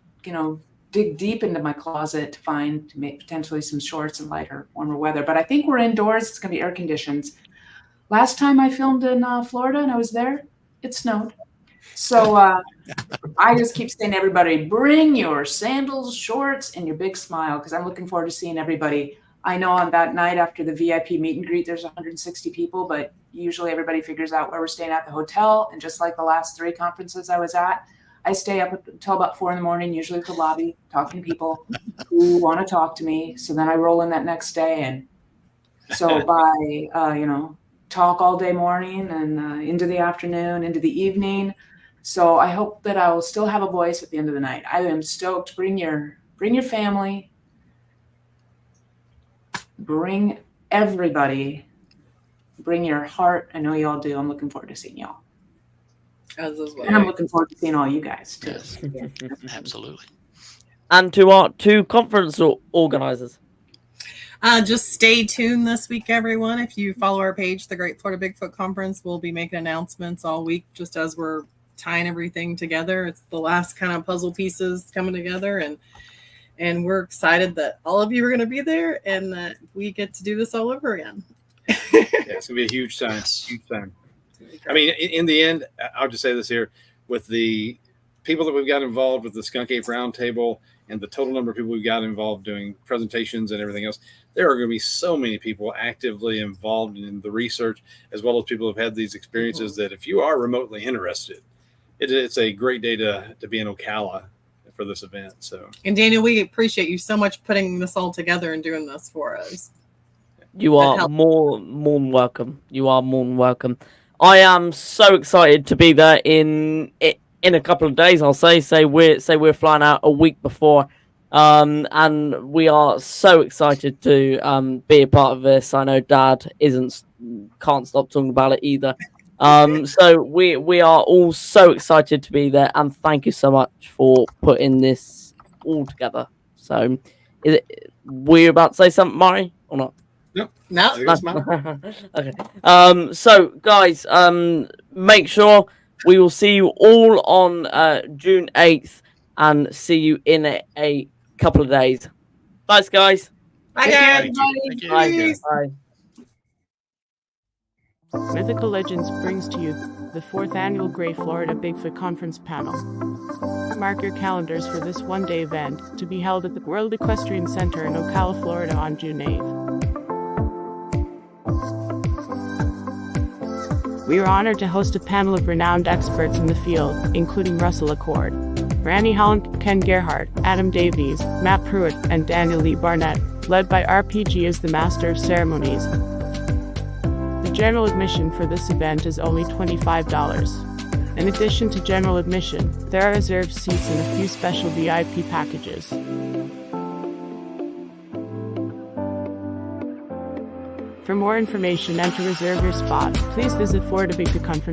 dig deep into my closet to make potentially some shorts and lighter, warmer weather. But I think we're indoors. It's going to be air conditioned. Last time I filmed in Florida and I was there, it snowed. So I just keep saying to everybody, bring your sandals, shorts, and your big smile, because I'm looking forward to seeing everybody. I know on that night after the VIP meet and greet, there's 160 people, but usually everybody figures out where we're staying at the hotel. And just like the last 3 conferences I was at, I stay up until about 4 a.m, usually at the lobby, talking to people who want to talk to me. So then I roll in that next day. And so by, talk all day morning and into the afternoon, into the evening. So I hope that I will still have a voice at the end of the night. I am stoked. Bring your family. Bring everybody. Bring your heart. I know you all do. I'm looking forward to seeing y'all. As well. And I'm looking forward to seeing all you guys too. Yes, absolutely. And to our 2 conference organizers. Just stay tuned this week, everyone. If you follow our page, the Great Florida Bigfoot Conference, we'll be making announcements all week just as we're tying everything together. It's the last kind of puzzle pieces coming together, and we're excited that all of you are going to be there and that we get to do this all over again. Yeah, it's going to be a huge time. Huge time. I mean, in the end, I'll just say this here, with the people that we've got involved with the Skunk Ape Roundtable and the total number of people we've got involved doing presentations and everything else, there are going to be so many people actively involved in the research, as well as people who have had these experiences, that if you are remotely interested, it's a great day to be in Ocala for this event. So, and Daniel, we appreciate you so much putting this all together and doing this for us. You are more than welcome. You are more than welcome. I am so excited to be there in a couple of days. I'll say we're flying out a week before, and we are so excited to be a part of this. I know Dad can't stop talking about it either. So we are all so excited to be there, and thank you so much for putting this all together. So, were you about to say something, Marty, or not? No. Okay. So guys, make sure we will see you all on June 8th, and see you in a couple of days. Thanks, guys. Bye, guys. Bye. Bye. Mythical Legends brings to you the 4th annual Great Florida Bigfoot Conference panel. Mark your calendars for this one-day event to be held at the World Equestrian Center in Ocala, Florida on June 8th. We are honored to host a panel of renowned experts in the field, including Russell Accord, Ranae, Holland, Ken Gerhard, Adam Davies, Matt Pruitt, and Daniel Lee Barnett, led by RPG as the Master of Ceremonies. The general admission for this event is only $25. In addition to general admission, there are reserved seats and a few special VIP packages. For more information and to reserve your spot, please visit Florida Bigfoot Conference.